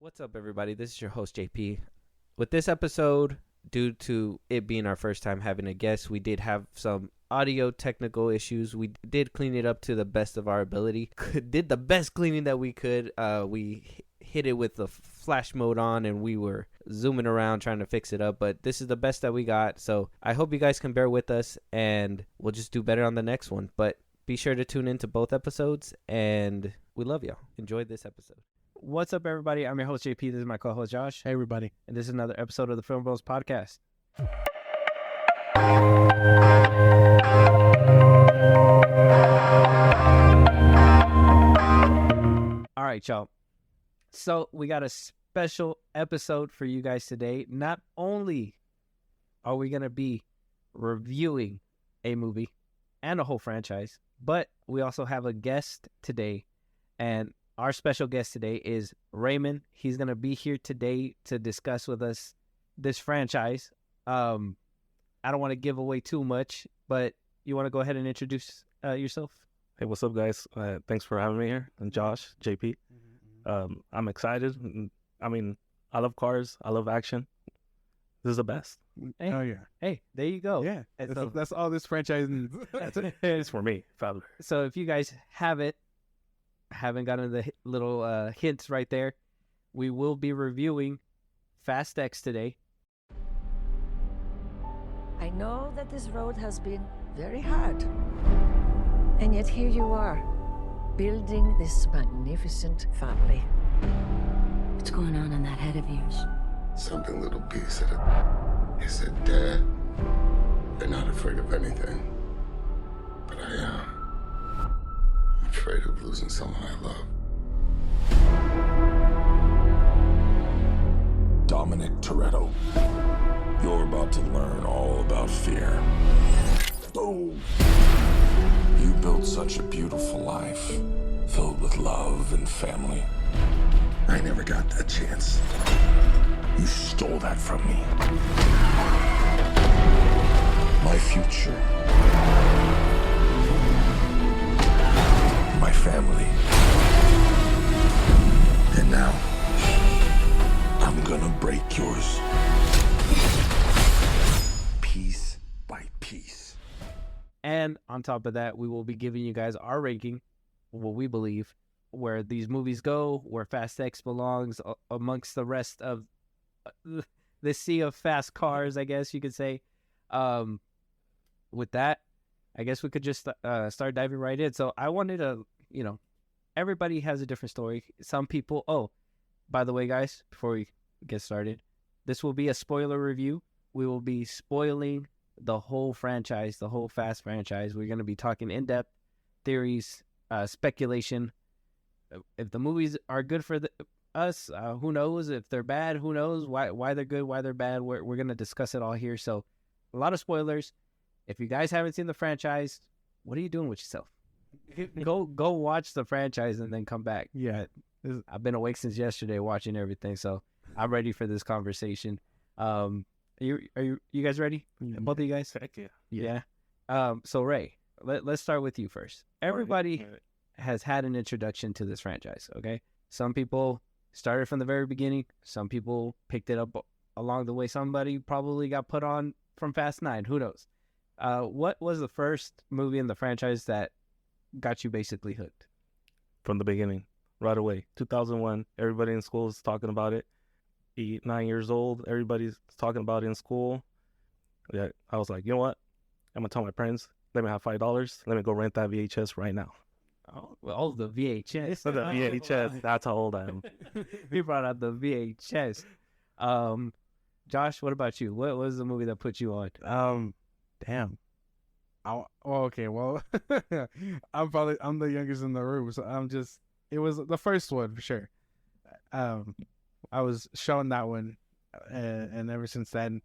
What's up, everybody? This is your host, JP. With this episode, due to it being our first time having a guest, we did have some audio technical issues. We did clean it up to the best of our ability. Did the best cleaning that we could. We hit it with the flash mode on, and we were zooming around trying to fix it up. But this is the best that we got. So I hope you guys can bear with us, and we'll just do better on the next one. But be sure to tune into both episodes, and we love y'all. Enjoy this episode. What's up, everybody? I'm your host, JP. This is my co-host, Josh. Hey, everybody. And this is another episode of the FilmBros podcast. All right, y'all. So we got a special episode for you guys today. Not only are we going to be reviewing a movie and a whole franchise, but we also have a guest today. And our special guest today is Raymond. He's going to be here today to discuss with us this franchise. I don't want to give away too much, but you want to go ahead and introduce yourself? Hey, what's up, guys? Thanks for having me here. And Josh, JP. I'm excited. I mean, I love cars. I love action. This is the best. Hey, oh, yeah. Hey, there you go. Yeah. So, That's all this franchise needs. It's for me. Fabulous. so if you guys haven't gotten the little hints right there, we will be reviewing Fast X today. I know that this road has been very hard. And yet here you are, building this magnificent family. What's going on in that head of yours? Something little B said it. He said, Dad, you're not afraid of anything. But I am. I'm afraid of losing someone I love. Dominic Toretto, you're about to learn all about fear. Boom! You built such a beautiful life, filled with love and family. I never got that chance. You stole that from me. My future. My family. And now, I'm gonna break yours. Piece by piece. And on top of that, we will be giving you guys our ranking, what we believe, where these movies go, where Fast X belongs amongst the rest of the sea of fast cars, I guess you could say. With that, I guess we could just start diving right in. So I wanted to, everybody has a different story. Some people, by the way, guys, before we get started, this will be a spoiler review. We will be spoiling the whole franchise, the whole Fast franchise. We're going to be talking in-depth theories, speculation. If the movies are good for us, who knows? If they're bad, who knows? Why they're good, why they're bad? We're going to discuss it all here. So a lot of spoilers. If you guys haven't seen the franchise, what are you doing with yourself? Go watch the franchise and then come back. Yeah. I've been awake since yesterday watching everything, so I'm ready for this conversation. Are you guys ready? Both of you guys? Heck yeah. Yeah. So Ray, let's start with you first. Everybody has had an introduction to this franchise, okay? Some people started from the very beginning. Some people picked it up along the way. Somebody probably got put on from Fast 9. Who knows? What was the first movie in the franchise that got you basically hooked? From the beginning, right away. 2001, everybody in school is talking about it. 8, 9 years old, everybody's talking about it in school. Yeah, I was like, you know what? I'm going to tell my friends, let me have $5. Let me go rent that VHS right now. Oh, the VHS. So the VHS, that's how old I am. We brought out the VHS. Josh, what about you? What was the movie that put you on? Damn. Okay, well, I'm the youngest in the room, so it was the first one for sure. I was shown that one, and ever since then,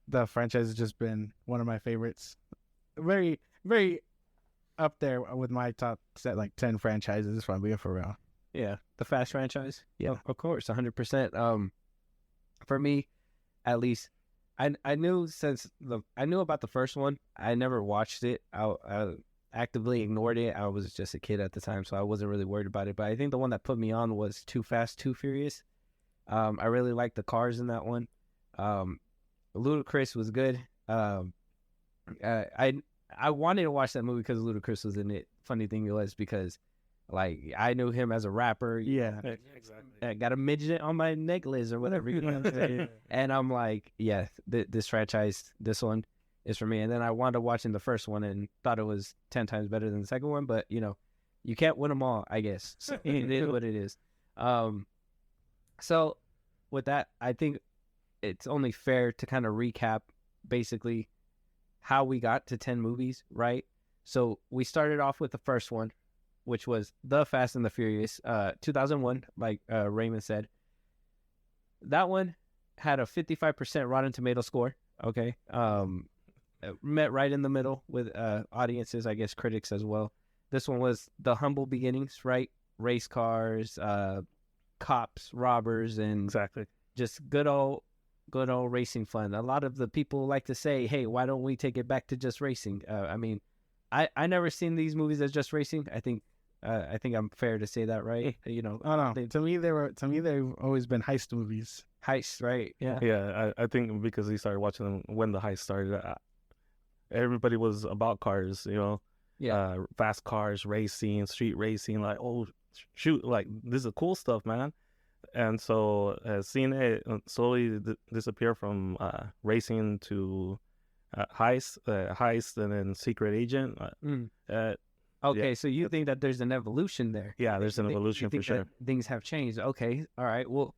the franchise has just been one of my favorites. Very, very up there with my top set, like 10 franchises, if I'm being for real. Yeah, the Fast franchise. Yeah, of course, 100%. For me, at least, I knew about the first one. I never watched it. I actively ignored it. I was just a kid at the time, so I wasn't really worried about it. But I think the one that put me on was Too Fast, Too Furious. I really liked the cars in that one. Ludacris was good. I wanted to watch that movie because Ludacris was in it. Funny thing was because, like, I knew him as a rapper. Yeah, exactly. I got a midget on my necklace or whatever. You know what I'm saying? And I'm like, yeah, this franchise, this one is for me. And then I wound up watching the first one and thought it was 10 times better than the second one. But, you know, you can't win them all, I guess. So it is what it is. So with that, I think it's only fair to kind of recap basically how we got to 10 movies, right? So we started off with the first one, which was The Fast and the Furious, 2001, like Raymond said. That one had a 55% Rotten Tomato score, okay? Met right in the middle with audiences, I guess critics as well. This one was the humble beginnings, right? Race cars, cops, robbers, and Exactly. just good old racing fun. A lot of the people like to say, hey, why don't we take it back to just racing? I mean, I never seen these movies as just racing. I think I'm fair to say that, right? You know, oh no, to me they've always been heist movies. heist, right? Yeah. Yeah, I think because he started watching them when the heist started, everybody was about cars, you know. Yeah. Fast cars, racing, street racing, like, oh, shoot, like, this is cool stuff, man. And so seeing it slowly disappear from racing to heist, and then secret agent. Okay, yeah, so you think that there's an evolution there? Yeah, there's an evolution you for think sure. that things have changed. Okay, all right. Well,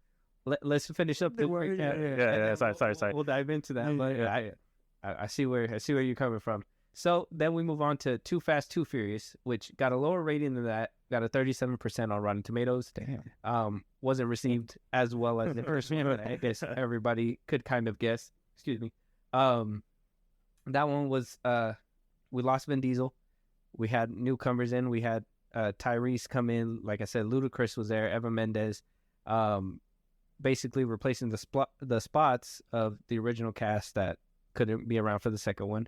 let's finish up the work. Yeah. Sorry. We'll dive into that. But I see where you're coming from. So then we move on to Too Fast, Too Furious, which got a lower rating than that. Got a 37% on Rotten Tomatoes. Damn. Wasn't received as well as the first one, but I guess everybody could kind of guess. Excuse me. That one was we lost Vin Diesel. We had newcomers in. We had Tyrese come in. Like I said, Ludacris was there. Eva Mendes, basically replacing the spots of the original cast that couldn't be around for the second one.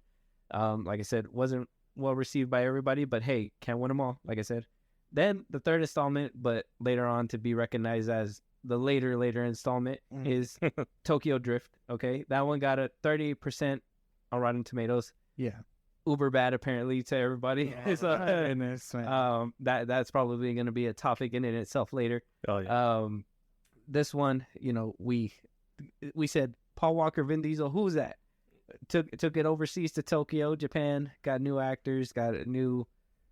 Like I said, wasn't well received by everybody, but hey, can't win them all. Like I said, then the third installment, but later on to be recognized as the later installment is Tokyo Drift. Okay, that one got a 38% on Rotten Tomatoes. Yeah. Uber bad apparently to everybody. So, Goodness, man. that's probably going to be a topic in itself later. Oh yeah. This one, you know, we said Paul Walker, Vin Diesel. Who's that? Took it overseas to Tokyo, Japan. Got new actors. Got a new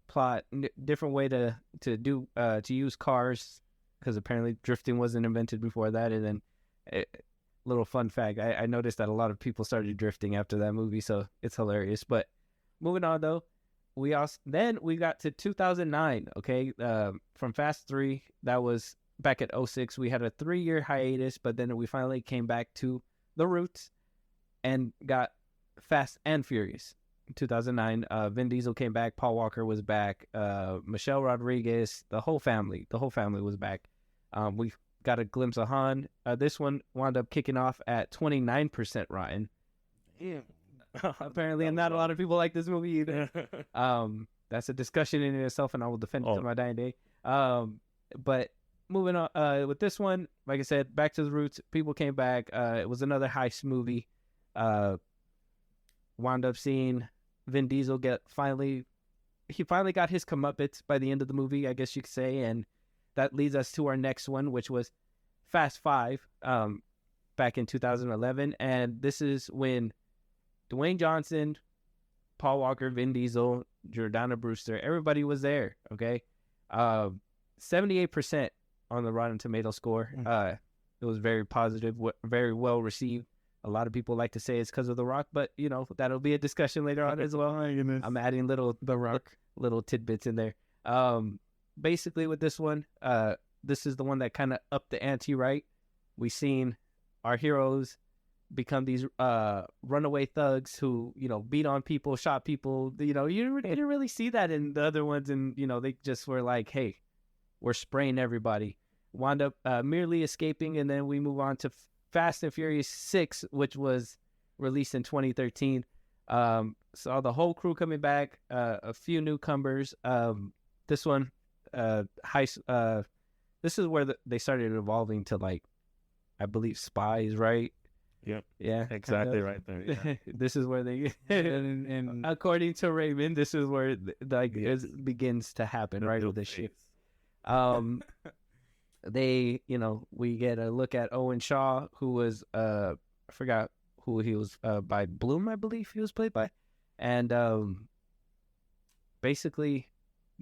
plot. Different way to use cars, because apparently drifting wasn't invented before that. And then, little fun fact, I noticed that a lot of people started drifting after that movie, so it's hilarious. But moving on though, we got to 2009. Okay, from Fast 3, that was back at 06. We had a 3-year hiatus, but then we finally came back to the roots and got Fast and Furious. In 2009, Vin Diesel came back. Paul Walker was back. Michelle Rodriguez, the whole family was back. We got a glimpse of Han. This one wound up kicking off at 29% rotten. Yeah. Apparently, and not a lot of people like this movie either. That's a discussion in itself, and I will defend it to my dying day. But moving on with this one, like I said, back to the roots. People came back. It was another heist movie. Wound up seeing Vin Diesel finally got his comeuppance by the end of the movie, I guess you could say, and that leads us to our next one, which was Fast 5, back in 2011, and this is when Dwayne Johnson, Paul Walker, Vin Diesel, Jordana Brewster, everybody was there. Okay, 78% on the Rotten Tomato score. It was very positive, very well received. A lot of people like to say it's because of The Rock, but you know that'll be a discussion later on as well. My goodness. I'm adding little tidbits in there. Basically, with this one, this is the one that kind of upped the ante. Right, we seen our heroes become these runaway thugs who, you know, beat on people, shot people. You know, you didn't really see that in the other ones, and you know they just were like, hey, we're spraying everybody. Wound up merely escaping, and then we move on to Fast and Furious 6, which was released in 2013. Saw the whole crew coming back. A few newcomers. This one, this is where they started evolving to like, I believe, spies, right? Yep. Yeah, Exactly right there. Yeah. This is where they, and according to Raymond, this is where it begins to happen, right? With this shit. They, we get a look at Owen Shaw, who was, I forgot who he was, by Bloom, I believe he was played by, and basically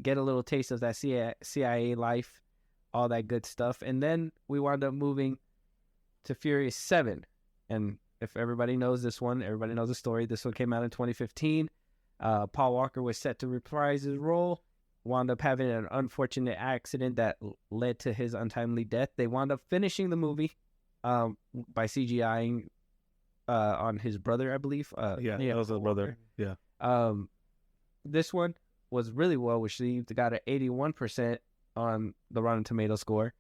get a little taste of that CIA life, all that good stuff, and then we wound up moving to Furious 7, and if everybody knows this one, everybody knows the story. This one came out in 2015. Paul Walker was set to reprise his role, wound up having an unfortunate accident that led to his untimely death. They wound up finishing the movie by CGIing on his brother, I believe. Yeah, that was his brother. Yeah. This one was really well received. It got an 81% on the Rotten Tomato score.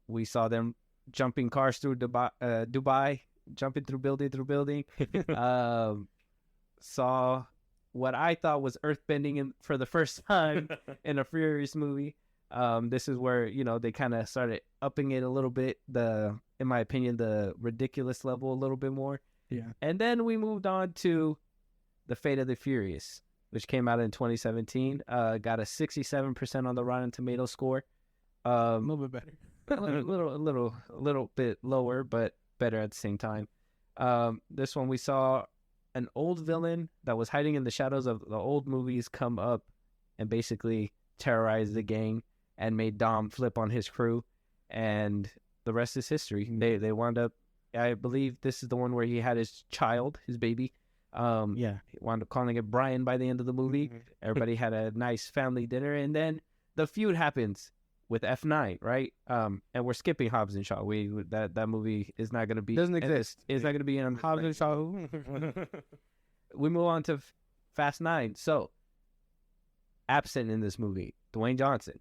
We saw them jumping cars through Dubai, jumping through building. Saw what I thought was earthbending for the first time in a Furious movie. This is where, they kind of started upping it a little bit, in my opinion, the ridiculous level a little bit more. Yeah. And then we moved on to The Fate of the Furious, which came out in 2017. Got a 67% on the Rotten Tomato score. A little bit better. a little bit lower, but better at the same time. This one we saw an old villain that was hiding in the shadows of the old movies come up and basically terrorize the gang and made Dom flip on his crew, and the rest is history. They wound up, I believe this is the one where he had his child, his baby. Yeah. He wound up calling it Brian by the end of the movie. Everybody had a nice family dinner, and then the feud happens with F9, right? And we're skipping Hobbs and Shaw. That movie is not going to be, Doesn't exist. It's not going to be on Hobbs and Shaw. We move on to Fast 9. So, absent in this movie, Dwayne Johnson.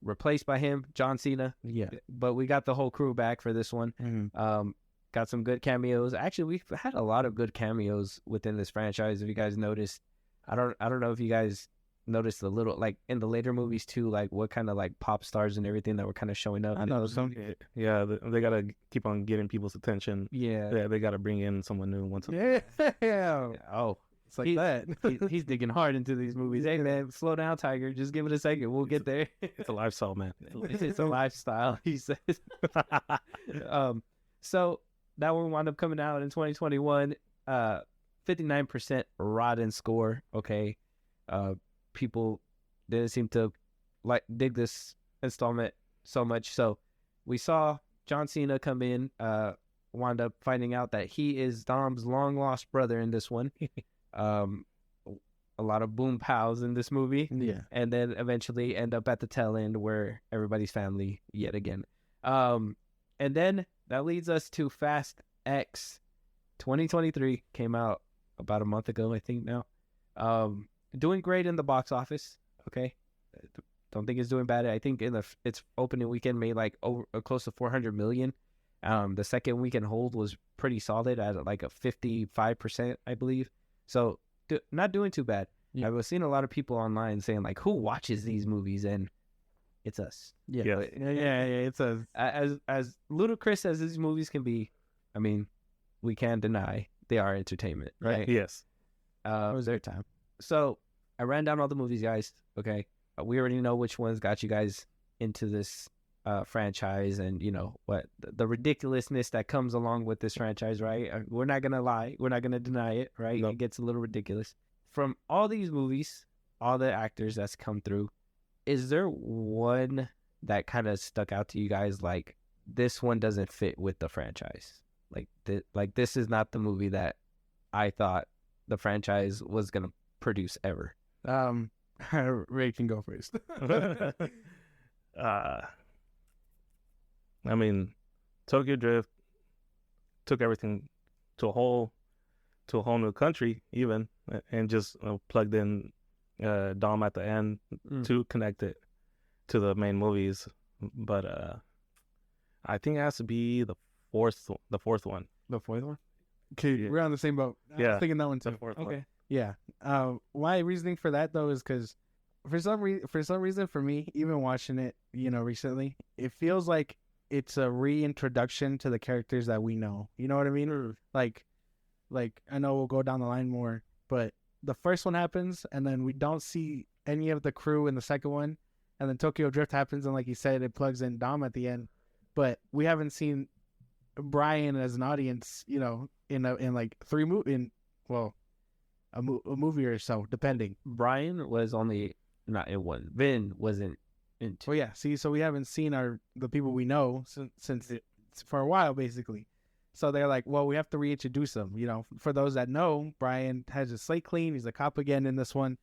Replaced by him, John Cena. Yeah. But we got the whole crew back for this one. Mm-hmm. Got some good cameos. Actually, we've had a lot of good cameos within this franchise. If you guys noticed, I don't know if you guys noticed the little, like in the later movies too, like what kind of like pop stars and everything that were kind of showing up. I know some. Yeah, they gotta keep on getting people's attention. Yeah. They gotta bring in someone new once. Yeah. Oh, It's like that. he's digging hard into these movies. Hey man, slow down, Tiger. Just give it a second. We'll get there. It's a lifestyle, man. It's a lifestyle, he says. So that one wound up coming out in 2021. 59% rotten score. Okay. People didn't seem to dig this installment so much. So we saw John Cena come in, wound up finding out that he is Dom's long lost brother in this one. A lot of boom pows in this movie. Yeah. And then eventually end up at the tail end where everybody's family yet again. And then that leads us to Fast X 2023. Came out about a month ago, I think now. Doing great in the box office. Okay. Don't think it's doing bad. I think its opening weekend made like close to 400 million. The second weekend hold was pretty solid at like a 55%, I believe. So not doing too bad. Yeah. I was seeing a lot of people online saying like, who watches these movies? And it's us. Yeah. Yeah. Yeah. It's As ludicrous as these movies can be, I mean, we can't deny they are entertainment, right? Yes. it was their time. So I ran down all the movies, guys. Okay. We already know which ones got you guys into this franchise and, what the ridiculousness that comes along with this franchise, right? We're not going to lie. We're not going to deny it, right? Nope. It gets a little ridiculous. From all these movies, all the actors that's come through, is there one that kind of stuck out to you guys like, this one doesn't fit with the franchise? Like this is not the movie that I thought the franchise was going to produce ever. Ray can go first. I mean, Tokyo Drift took everything to a whole new country, even, and just plugged in Dom at the end to connect it to the main movies. But I think it has to be the fourth one. The fourth one? Okay, Yeah. we're on the same boat. I Yeah. was thinking that one The too. fourth one. Okay. Yeah. My reasoning for that though is because for some reason for me, even watching it, recently, it feels like it's a reintroduction to the characters that we know. You know what I mean? Like I know we'll go down the line more, but the first one happens, and then we don't see any of the crew in the second one, and then Tokyo Drift happens, and like you said, it plugs in Dom at the end, but we haven't seen Brian as an audience, in like a movie or so, depending. Brian was only not in one. Vin wasn't in two. Well, yeah. See, so we haven't seen the people we know since for a while, basically. So they're like, well, we have to reintroduce them. For those that know, Brian has his slate clean. He's a cop again in this one.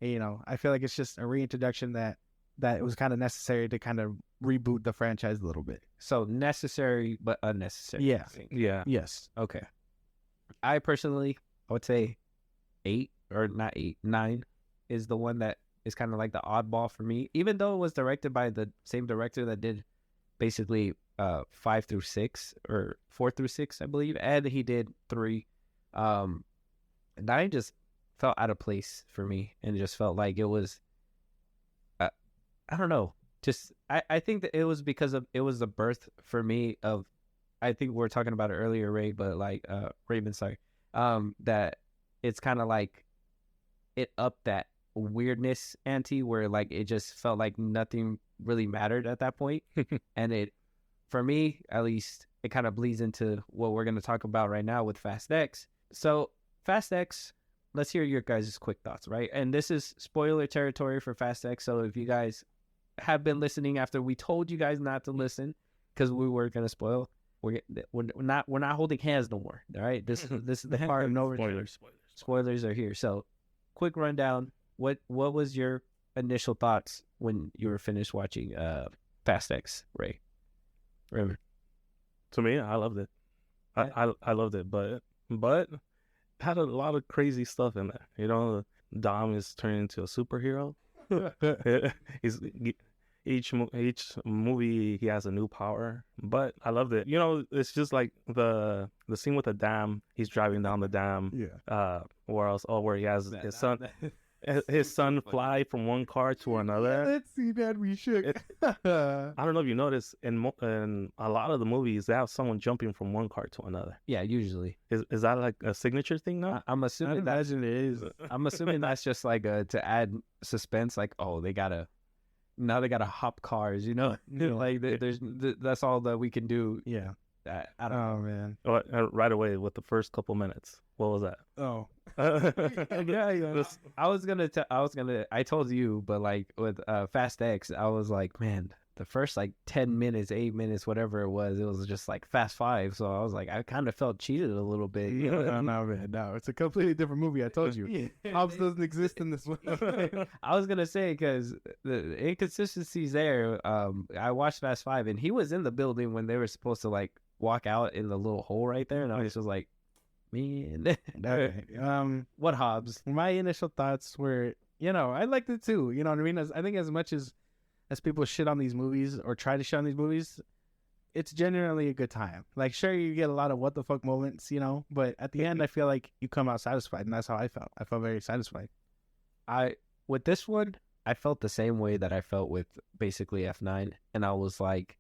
And, I feel like it's just a reintroduction that it was kind of necessary to kind of reboot the franchise a little bit. So necessary but unnecessary. Yeah. I think. Yeah. Yes. Okay. I personally, I would say 8 or not 8, 9 is the one that is kind of like the oddball for me. Even though it was directed by the same director that did basically 5 through 6 or 4 through 6, I believe, and he did 3. 9 just felt out of place for me, and just felt like it was. I don't know. Just I think that it was because it was the birth for me of. I think we were talking about it earlier, Ray, but like Raven, sorry. That it's kind of like it upped that weirdness ante where like it just felt like nothing really mattered at that point. And it, for me at least, it kind of bleeds into what we're going to talk about right now with Fast X. So Fast X, let's hear your guys' quick thoughts, right? And this is spoiler territory for Fast X, so if you guys have been listening after we told you guys not to listen because we were going to spoil, we're not holding hands no more. All right, this is the part of no return. Spoilers are here. So, quick rundown. What was your initial thoughts when you were finished watching Fast X, Ray? Remember? To me, I loved it. I loved it, but had a lot of crazy stuff in there. Dom is turning into a superhero. He's each movie he has a new power, but I loved it. It's just like the scene with the dam. He's driving down the dam. Yeah. Where else? Oh, where he has his son fly from one car to another. Let's see that we should. I don't know if you noticed in a lot of the movies they have someone jumping from one car to another. Yeah, usually. Is that like a signature thing now? I'm I assuming that. imagine it is. I'm assuming that's just like to add suspense. Like, oh, they gotta hop cars. Like that's all that we can do. Yeah. I don't know. Oh man. Right away with the first couple minutes. What was that? Oh. Yeah. I told you, but like with Fast X, I was like, man, the first like 10 minutes, 8 minutes, whatever it was just like Fast 5. So I was like, I kind of felt cheated a little bit. No, man. No, it's a completely different movie. I told you. Hobbs doesn't exist in this one. I was gonna say because the inconsistencies there. I watched Fast 5, and he was in the building when they were supposed to like walk out in the little hole right there, and I was just like, man. Okay. What Hobbs? My initial thoughts were, I liked it too. You know what I mean? I think as much as people shit on these movies or try to shit on these movies, it's genuinely a good time. Like, sure, you get a lot of what the fuck moments, but at the end, I feel like you come out satisfied, and that's how I felt. I felt very satisfied. With this one, I felt the same way that I felt with basically F9, and I was like,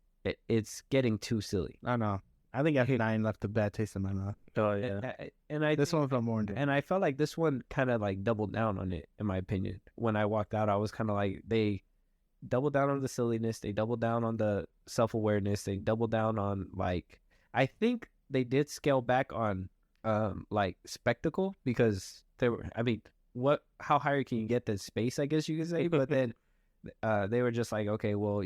it's getting too silly. I know. I think F9 left a bad taste in my mouth. Oh yeah. This one felt more into it. And I felt like this one kind of like doubled down on it, in my opinion. When I walked out, I was kind of like, they doubled down on the silliness, they doubled down on the self-awareness, they doubled down on like, I think they did scale back on like spectacle, because they were, I mean, how higher can you get than space, I guess you could say. But then they were just like, okay, well,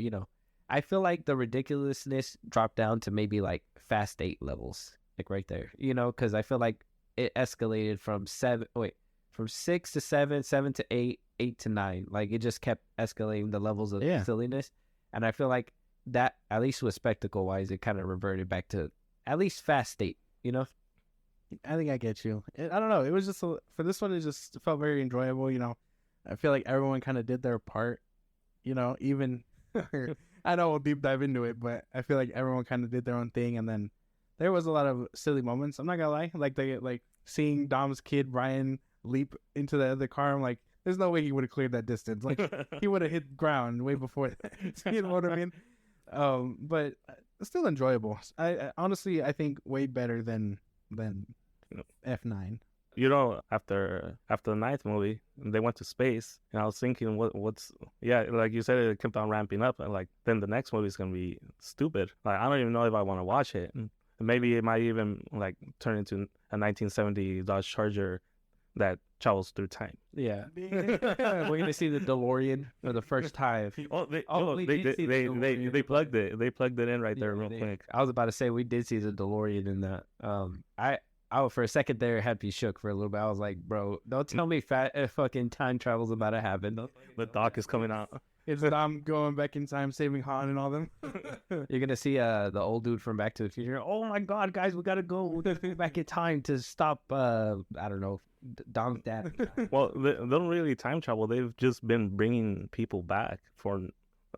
I feel like the ridiculousness dropped down to maybe like Fast 8 levels, like right there, because I feel like it escalated from 6 to 7, 7 to 8, 8 to 9. Like it just kept escalating the levels of silliness. And I feel like that, at least with spectacle wise, it kind of reverted back to at least Fast 8, I think I get you. I don't know. It was just, for this one, it just felt very enjoyable. I feel like everyone kind of did their part, even, I know we'll deep dive into it, but I feel like everyone kind of did their own thing. And then there was a lot of silly moments. I'm not gonna lie. Like seeing Dom's kid Brian leap into the other car. I'm like, there's no way he would have cleared that distance. Like he would have hit ground way before that. You know what I mean? But still enjoyable. I honestly I think way better than F9. You know, after the ninth movie, they went to space, and I was thinking, what's like you said, it kept on ramping up, and like then the next movie is gonna be stupid. Like I don't even know if I want to watch it. And maybe it might even like turn into a 1970 Dodge Charger that travels through time. Yeah. We're gonna see the DeLorean for the first time. They plugged it. They plugged it in right there real quick. I was about to say we did see the DeLorean in that. I for a second there had me shook for a little bit. I was like, bro, don't tell me fucking time travel's about to happen. The doc is coming out. It's Dom going back in time, saving Han and all them. You're gonna see the old dude from Back to the Future. Oh my God, guys, we gotta go back in time to stop. I don't know, Dom's dad. Well, they don't really time travel. They've just been bringing people back for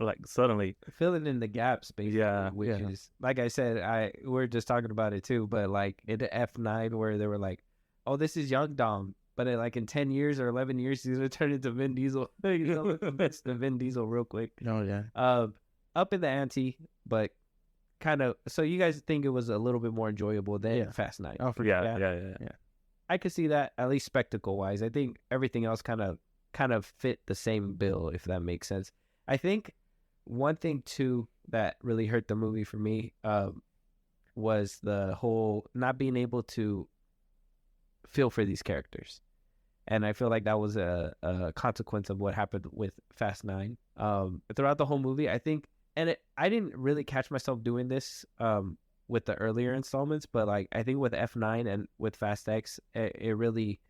like suddenly filling in the gaps, basically. Yeah, which is like I said, we're just talking about it too. But like in the F9, where they were like, "Oh, this is young Dom," but in 10 years or 11 years, he's gonna turn into Vin Diesel. It's the Vin Diesel real quick. Oh yeah. Up in the ante, but kind of. So you guys think it was a little bit more enjoyable than Fast 9? Oh, for yeah. I could see that, at least spectacle wise. I think everything else kind of fit the same bill, if that makes sense. I think one thing too that really hurt the movie for me was the whole not being able to feel for these characters, and I feel like that was a consequence of what happened with Fast 9. Throughout the whole movie, I think, and I didn't really catch myself doing this with the earlier installments, but like I think with F9 and with Fast X, it really,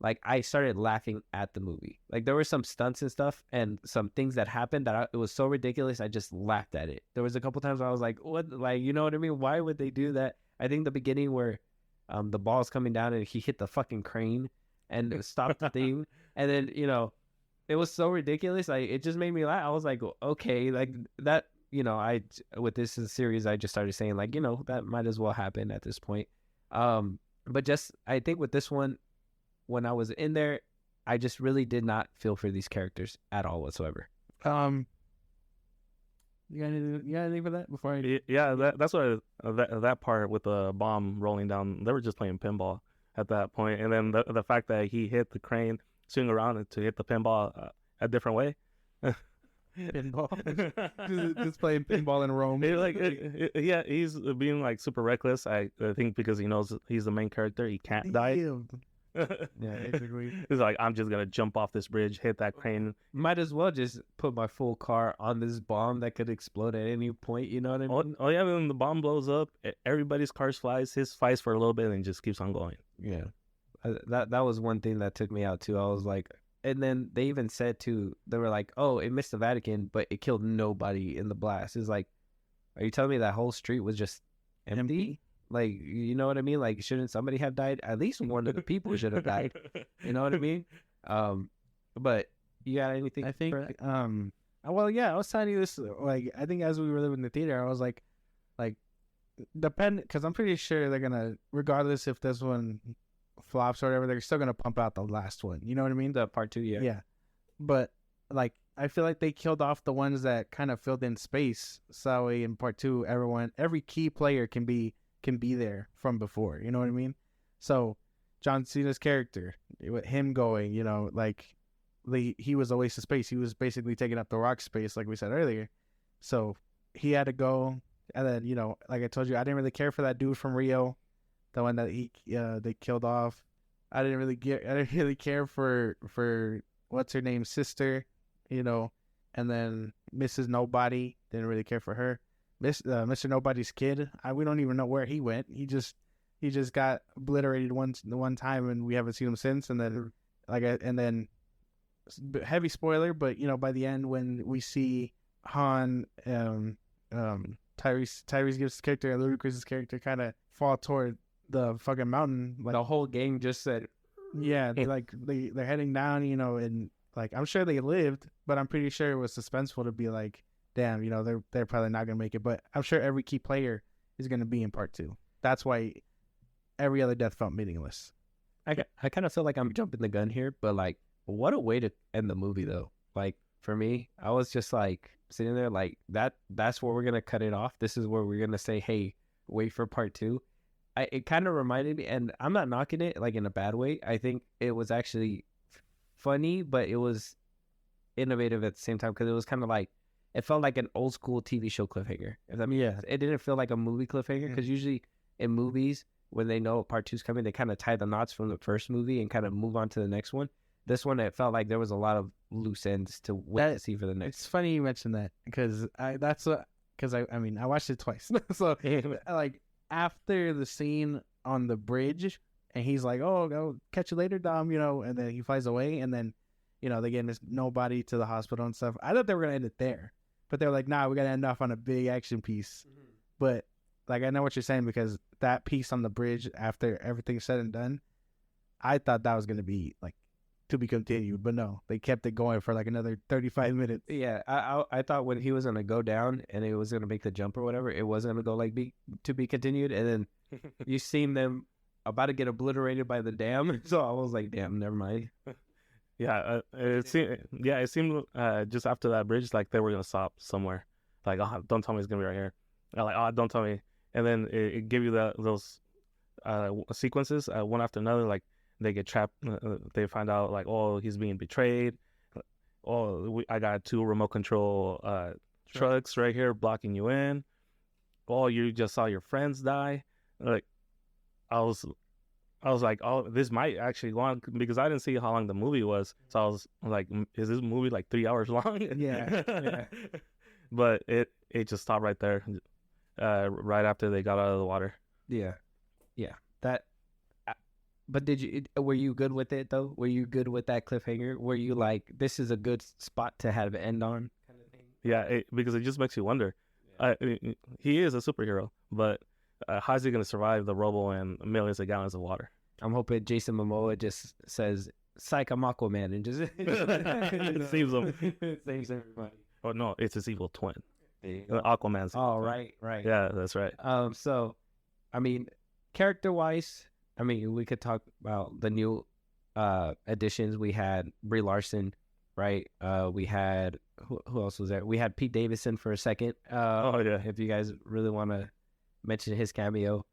like, I started laughing at the movie. Like there were some stunts and stuff and some things that happened that it was so ridiculous, I just laughed at it. There was a couple times where I was like, what, like, you know what I mean? Why would they do that? I think the beginning where the ball's coming down and he hit the fucking crane and stopped the thing, and then, you know, it was so ridiculous. Like it just made me laugh. I was like, okay, like that, you know, with this series, I just started saying like, you know, that might as well happen at this point. But just, I think with this one, when I was in there, I just really did not feel for these characters at all whatsoever. You got anything for that before I? Yeah, that's what that part with the bomb rolling down. They were just playing pinball at that point, and then the fact that he hit the crane, swing around to hit the pinball a different way. Pinball, just playing pinball in Rome. Yeah, he's being like super reckless. I think because he knows he's the main character, he can't die. Yeah, basically. He's like, I'm just gonna jump off this bridge, hit that crane. Might as well just put my full car on this bomb that could explode at any point. You know what I mean? Oh yeah, when the bomb blows up, everybody's cars flies. His flies for a little bit and just keeps on going. Yeah, that was one thing that took me out too. I was like, and then they even said too, they were like, oh, it missed the Vatican, but it killed nobody in the blast. It's like, are you telling me that whole street was just empty? Like, you know what I mean? Like, shouldn't somebody have died? At least one of the people should have died. You know what I mean? But you got anything? I think, well, yeah, I was telling you this, like, I think as we were living in the theater, I was like, because I'm pretty sure they're gonna, regardless if this one flops or whatever, they're still gonna pump out the last one. You know what I mean? The part 2, yeah. Yeah. But, like, I feel like they killed off the ones that kind of filled in space. So in part 2, every key player can be there from before, you know what I mean? So John Cena's character, with him going, you know, like he was a waste of space. He was basically taking up the Rock space, like we said earlier. So he had to go, and then, you know, like I told you, I didn't really care for that dude from Rio, the one that they killed off. I didn't really care for what's her name, sister, you know, and then Mrs. Nobody, didn't really care for her. Mr. Nobody's kid, we don't even know where he went. He just got obliterated one time, and we haven't seen him since. And then heavy spoiler, but you know, by the end when we see Han, Tyrese Gibson's character and Ludacris's character kind of fall toward the fucking mountain, like the whole gang just said, yeah, they're heading down, you know, and like I'm sure they lived, but I'm pretty sure it was suspenseful to be like, damn, you know, they're probably not gonna make it. But I'm sure every key player is gonna be in part 2. that's why every other death felt meaningless. I kind of feel like I'm jumping the gun here, but like, what a way to end the movie, though. Like, for me, I was just like sitting there, like, that's where we're gonna cut it off. This is where we're gonna say, hey, wait for part two. It kind of reminded me, and I'm not knocking it like in a bad way. I think it was actually funny, but it was innovative at the same time because it was kind of like, it felt like an old school TV show cliffhanger. If that makes sense. It didn't feel like a movie cliffhanger because usually in movies, when they know part two's coming, they kind of tie the knots from the first movie and kind of move on to the next one. This one, it felt like there was a lot of loose ends to wait to see for the next. It's funny you mentioned that because I watched it twice. So like after the scene on the bridge, and he's like, "Oh, go catch you later, Dom," and then he flies away, and then they get nobody to the hospital and stuff. I thought they were gonna end it there, but they're like, "Nah, we gotta end off on a big action piece." But like, I know what you're saying because that piece on the bridge after everything's said and done, I thought that was gonna be like to be continued, but no, they kept it going for like another 35 minutes. Yeah, I thought when he was gonna go down and it was gonna make the jump or whatever, it wasn't gonna go like to be continued, and then you seen them about to get obliterated by the dam. So I was like, damn, never mind. Yeah, it seemed just after that bridge, like they were gonna stop somewhere. Like, oh, don't tell me it's gonna be right here. Like, oh, don't tell me. And then it gave you those sequences one after another. Like they get trapped. They find out like, oh, he's being betrayed. Oh, I got 2 remote control trucks right here blocking you in. Oh, you just saw your friends die. Like, I was like, oh, this might actually go on because I didn't see how long the movie was. So I was like, is this movie like 3 hours long? Yeah. But it just stopped right there, right after they got out of the water. Yeah. That. But were you good with it though? Were you good with that cliffhanger? Were you like, this is a good spot to have it end on? Kind of thing. Yeah, because it just makes you wonder. Yeah. He is a superhero, but how's he going to survive the rubble and millions of gallons of water? I'm hoping Jason Momoa just says, "Psych, I'm Aquaman," and just saves them. Saves everybody. Oh no, it's his evil twin. Aquaman's. Oh, right. Yeah, that's right. So, I mean, character-wise, I mean, we could talk about the new additions. We had Brie Larson, right? We had who else was there? We had Pete Davidson for a second. Oh yeah. If you guys really want to mention his cameo.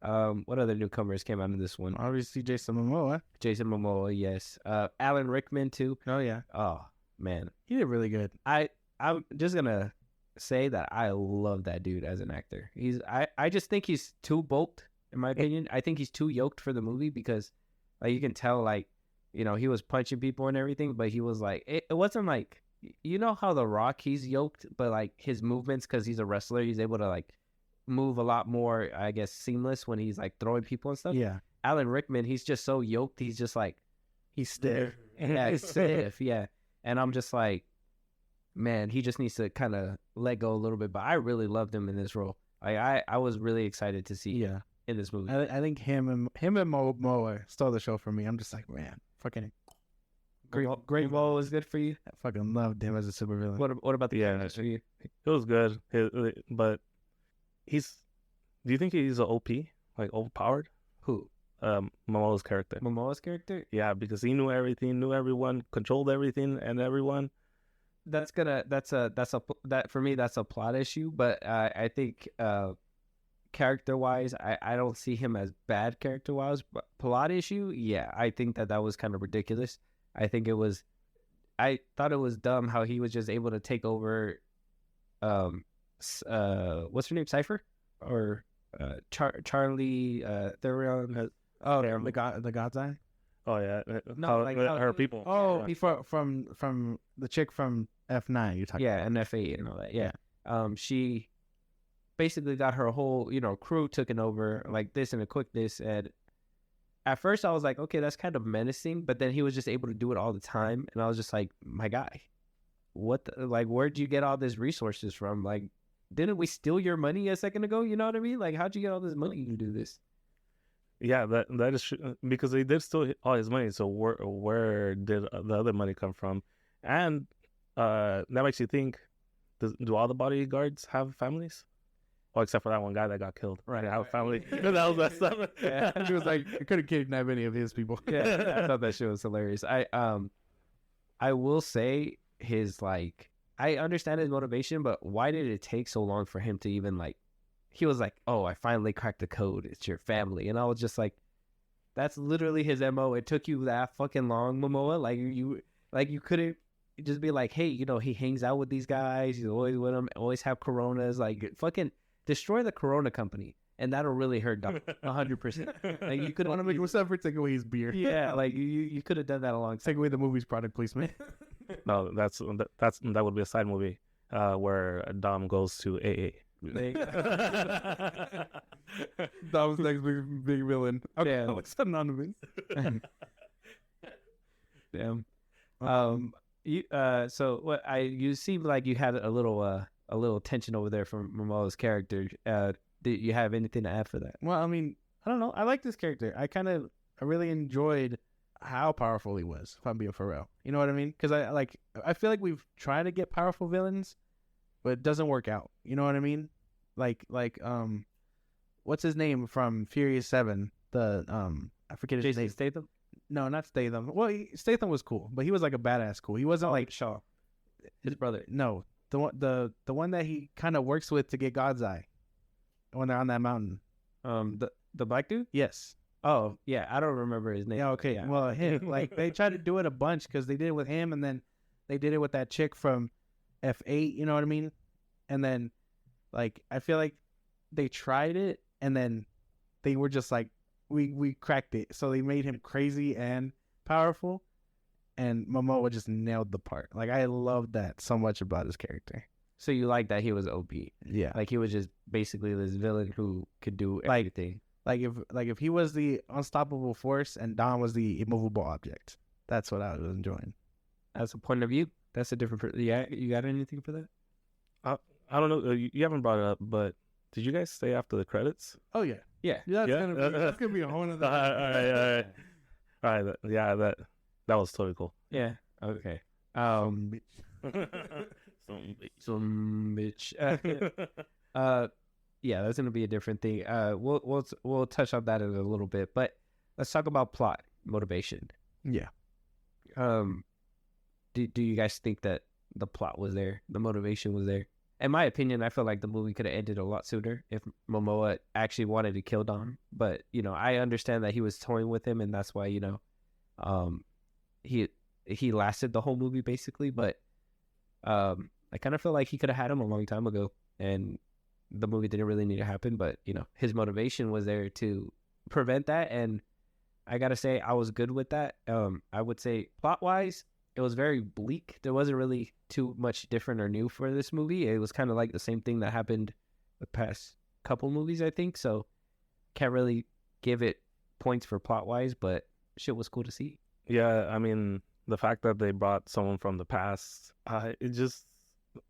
What other newcomers came out of this one? Obviously, Jason Momoa. Jason Momoa, yes. Alan Rickman too. Oh yeah. Oh man, he did really good. I'm just gonna say that I love that dude as an actor. I just think he's too bulked, in my opinion. I think he's too yoked for the movie because, like, you can tell, like, he was punching people and everything, but he was like, it wasn't like, how The Rock, he's yoked, but like his movements, because he's a wrestler, he's able to like move a lot more, I guess, seamless when he's like throwing people and stuff. Yeah. Alan Rickman, he's just so yoked. He's just like, he's stiff. Yeah, he's stiff. Yeah. And I'm just like, man, he just needs to kind of let go a little bit. But I really loved him in this role. I was really excited to see him in this movie. I think him and Momoa stole the show for me. I'm just like, man, fucking great. Momoa was good for you. I fucking loved him as a supervillain. What about the characters for you? It was good, but do you think he's an OP, like overpowered? Who? Momoa's character. Momoa's character? Yeah, because he knew everything, knew everyone, controlled everything and everyone. That for me, that's a plot issue. But I think character wise, I don't see him as bad character wise. But plot issue, yeah, I think that was kind of ridiculous. I thought it was dumb how he was just able to take over. What's her name? Cypher or Charlie Theron? The God's Eye. Oh yeah, no, her people. Oh, from the chick from F9. You're talking. Yeah, and F8 and all that. Yeah. She basically got her whole crew taken over like this in a quickness, and at first I was like, okay, that's kind of menacing, but then he was just able to do it all the time, and I was just like, my guy, where'd you get all these resources from? Like, didn't we steal your money a second ago? You know what I mean? Like, how'd you get all this money to do this? Yeah, that is true, because they did steal all his money. So where did the other money come from? And that makes you think: do all the bodyguards have families? Oh, except for that one guy that got killed. Right. Our family. That was messed up. Yeah, he was like, I couldn't kidnap any of his people. Yeah, I thought that shit was hilarious. I will say his like, I understand his motivation, but why did it take so long for him to even like? He was like, "Oh, I finally cracked the code. It's your family," and I was just like, "That's literally his MO. It took you that fucking long, Momoa. Like you couldn't just be like, hey, you know, he hangs out with these guys. He's always with them. Always have Coronas. Like, fucking destroy the Corona company, and that'll really hurt Dom 100%. Like, you could Want to make him suffer? Take away his beer. yeah, like you could have done that a long time. Take away the movie's product placement. No, that would be a side movie where Dom goes to AA. That was next big villain. Okay, Yeah. it's anonymous. Damn. So what you seem like you had a little tension over there from Momoa's character. Did you have anything to add for that? Well, I mean, I don't know. I like this character. I really enjoyed how powerful he was, if I'm being for real. You know what I mean? Because I feel like we've tried to get powerful villains, but it doesn't work out. You know what I mean? Like what's his name from Furious 7? I forget his name. Jason Statham? No, not Statham. Well, Statham was cool, but he was like a badass cool. He wasn't like Shaw, his brother. no, the one that he kind of works with to get God's Eye when they're on that mountain. The black dude? Yes. Oh yeah, I don't remember his name. Yeah. Okay. Yeah. Well, him. Like they tried to do it a bunch because they did it with him, and then they did it with that chick from F8. You know what I mean? And then, like, I feel like they tried it, and then they were just like, we cracked it. So they made him crazy and powerful, and Momoa just nailed the part. Like I loved that so much about his character. So you like that he was OP? Yeah. Like he was just basically this villain who could do Like- everything. Like if he was the unstoppable force and Dom was the immovable object, that's what I was enjoying. That's a point of view. That's a different. Yeah, you got anything for that? I don't know. You haven't brought it up, but did you guys stay after the credits? Oh yeah, Yeah. that's Yeah? gonna be a whole nother. All right. That was totally cool. Yeah. Okay. Some Some bitch. Yeah, that's gonna be a different thing. We'll touch on that in a little bit, but let's talk about plot motivation. Yeah. Do you guys think that the plot was there, the motivation was there? In my opinion, I feel like the movie could have ended a lot sooner if Momoa actually wanted to kill Dom. But I understand that he was toying with him, and that's why he lasted the whole movie basically. But I kind of feel like he could have had him a long time ago, and the movie didn't really need to happen. But his motivation was there to prevent that, and I gotta say I was good with that. I would say plot wise, it was very bleak. There wasn't really too much different or new for this movie. It was kind of like the same thing that happened the past couple movies, I think. So can't really give it points for plot wise, but shit was cool to see. Yeah, I mean, the fact that they brought someone from the past, it just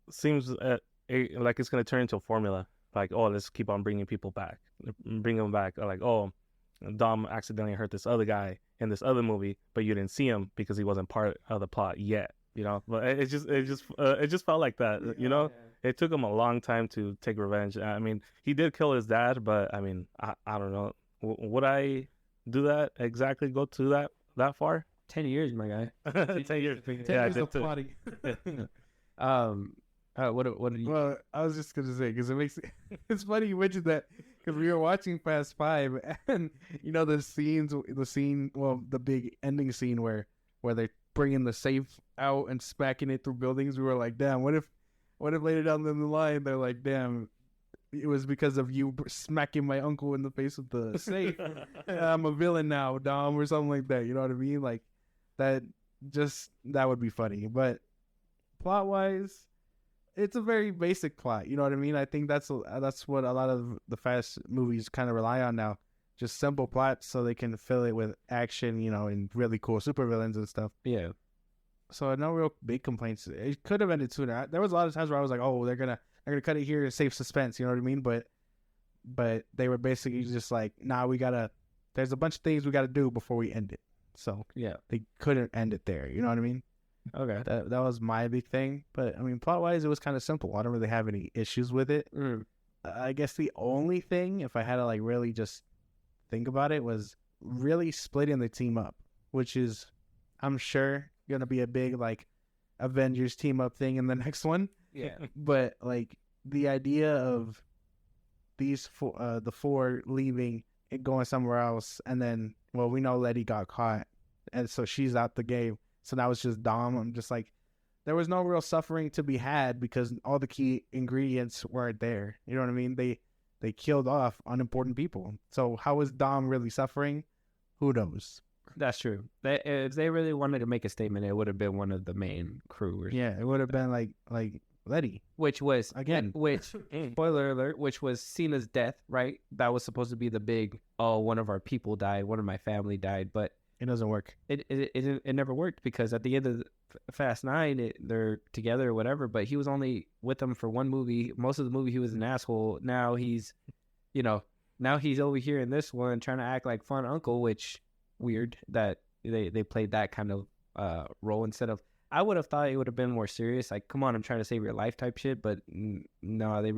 seems like it's going to turn into a formula. Like, oh, let's keep on bringing people back. Bring them back. Like, oh, Dom accidentally hurt this other guy in this other movie, but you didn't see him because he wasn't part of the plot yet. But it just felt like that. It took him a long time to take revenge. I mean, he did kill his dad, but I mean, I don't know. Would I do that exactly? Go to that far? 10 years, my guy. 10 years. 10 Yeah, I years did of too. plotting. What did you? Well, I was just gonna say because it's funny you mentioned that because we were watching Fast 5 and the big ending scene where they're bringing the safe out and smacking it through buildings. We were like, damn, what if later down the line they're like, damn, it was because of you smacking my uncle in the face with the safe. I'm a villain now, Dom, or something like that. You know what I mean? Like that would be funny. But plot wise, it's a very basic plot. You know what I mean? I think that's what a lot of the fast movies kind of rely on now. Just simple plots so they can fill it with action, and really cool supervillains and stuff. Yeah. So no real big complaints. It could have ended sooner. There was a lot of times where I was like, oh, they're gonna cut it here to save suspense. You know what I mean? But they were basically just like, nah, there's a bunch of things we got to do before we end it. So Yeah. they couldn't end it there. You know what I mean? Okay. That was my big thing. But I mean, plot wise, it was kind of simple. I don't really have any issues with it. I guess the only thing, if I had to like really just think about it, was really splitting the team up, which is, I'm sure, gonna be a big like Avengers team up thing in the next one. Yeah. But like the idea of these four, the four leaving and going somewhere else, and then well, we know Letty got caught, and so she's out the game. So now it's just Dom. I'm just like, there was no real suffering to be had because all the key ingredients weren't there. You know what I mean? They killed off unimportant people. So how is Dom really suffering? Who knows? That's true. If they really wanted to make a statement, it would have been one of the main crew. Or Yeah, it would have been like Letty. which was Again. which spoiler alert, which was Cena's death, right? That was supposed to be the big, oh, one of our people died, one of my family died, but It doesn't work. it never worked because at the end of Fast 9, they're together or whatever, but he was only with them for one movie. Most of the movie he was an asshole. Now he's over here in this one trying to act like fun uncle, which weird that they played that kind of role instead of. I would have thought it would have been more serious, like, come on, I'm trying to save your life type shit, but no, they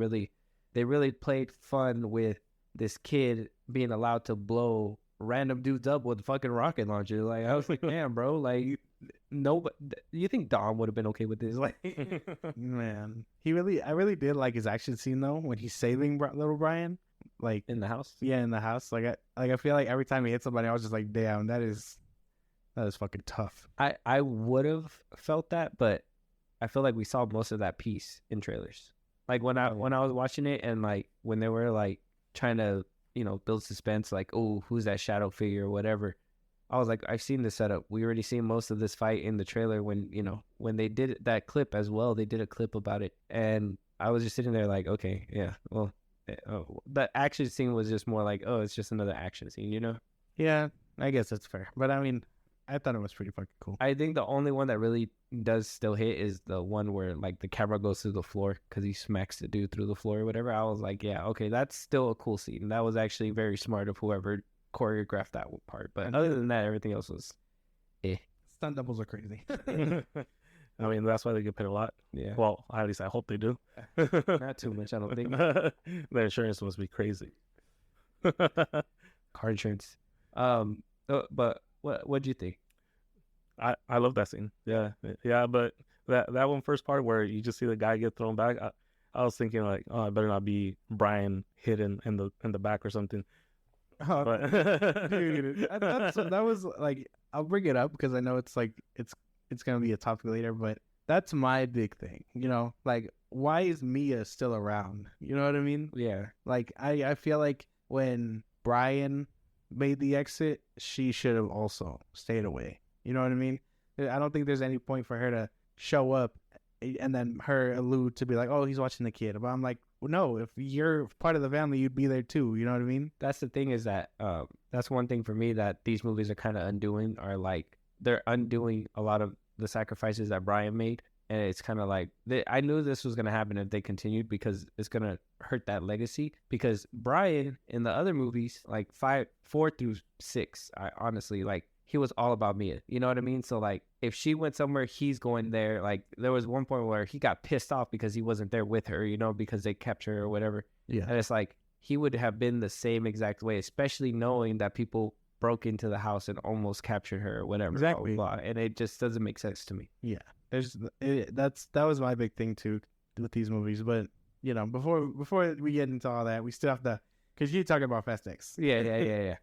really played fun with this kid being allowed to blow random dudes up with fucking rocket launcher. Like, I was like, damn, bro, like, no, you think Dom would have been okay with this? Like, Man, I really did like his action scene though when he's saving little Brian, like in the house. yeah, in the house. I feel like every time he hit somebody, I was just like, damn, that is fucking tough. I would have felt that, but I feel like we saw most of that piece in trailers. Like when I was watching it, and like when they were like trying to build suspense, like, oh, who's that shadow figure or whatever. I was like, I've seen the setup. We already seen most of this fight in the trailer. When they did that clip as well, they did a clip about it, and I was just sitting there like, okay, yeah, well, the action scene was just more like, oh, it's just another action scene, Yeah, I guess that's fair. But I mean, I thought it was pretty fucking cool. I think the only one that really does still hit is the one where like the camera goes through the floor because he smacks the dude through the floor or whatever. I was like, yeah, okay, that's still a cool scene. That was actually very smart of whoever choreographed that part. But other than that, everything else was Stunt doubles are crazy. I mean, that's why they get paid a lot. Yeah. Well, at least I hope they do. Not too much, I don't think. Their insurance must be crazy. Car insurance. But what'd you think? I love that scene. Yeah, but that one first part where you just see the guy get thrown back, I was thinking like, oh, it better not be Brian hidden in the back or something. Oh, But dude, that was like, I'll bring it up because I know it's like it's gonna be a topic later, but that's my big thing. Like, why is Mia still around? You know what I mean? Yeah. Like, I feel like when Brian made the exit, she should have also stayed away. You know what I mean? I don't think there's any point for her to show up and then her allude to be like, oh, he's watching the kid. But I'm like, well, no, if you're part of the family, you'd be there too. You know what I mean? That's the thing is that that's one thing for me that these movies are kind of undoing, are like they're undoing a lot of the sacrifices that Brian made. And it's kind of like, I knew this was going to happen if they continued because it's going to hurt that legacy. Because Brian in the other movies, like 4 through 6, I honestly, like, he was all about Mia. You know what I mean? So, like, if she went somewhere, he's going there. Like, there was one point where he got pissed off because he wasn't there with her, because they kept her or whatever. Yeah. And it's like, he would have been the same exact way, especially knowing that people broke into the house and almost captured her or whatever. Exactly. Blah, blah, blah. And it just doesn't make sense to me. Yeah. That was my big thing too with these movies. But before we get into all that, we still have to, because you're talking about Fast X. Yeah.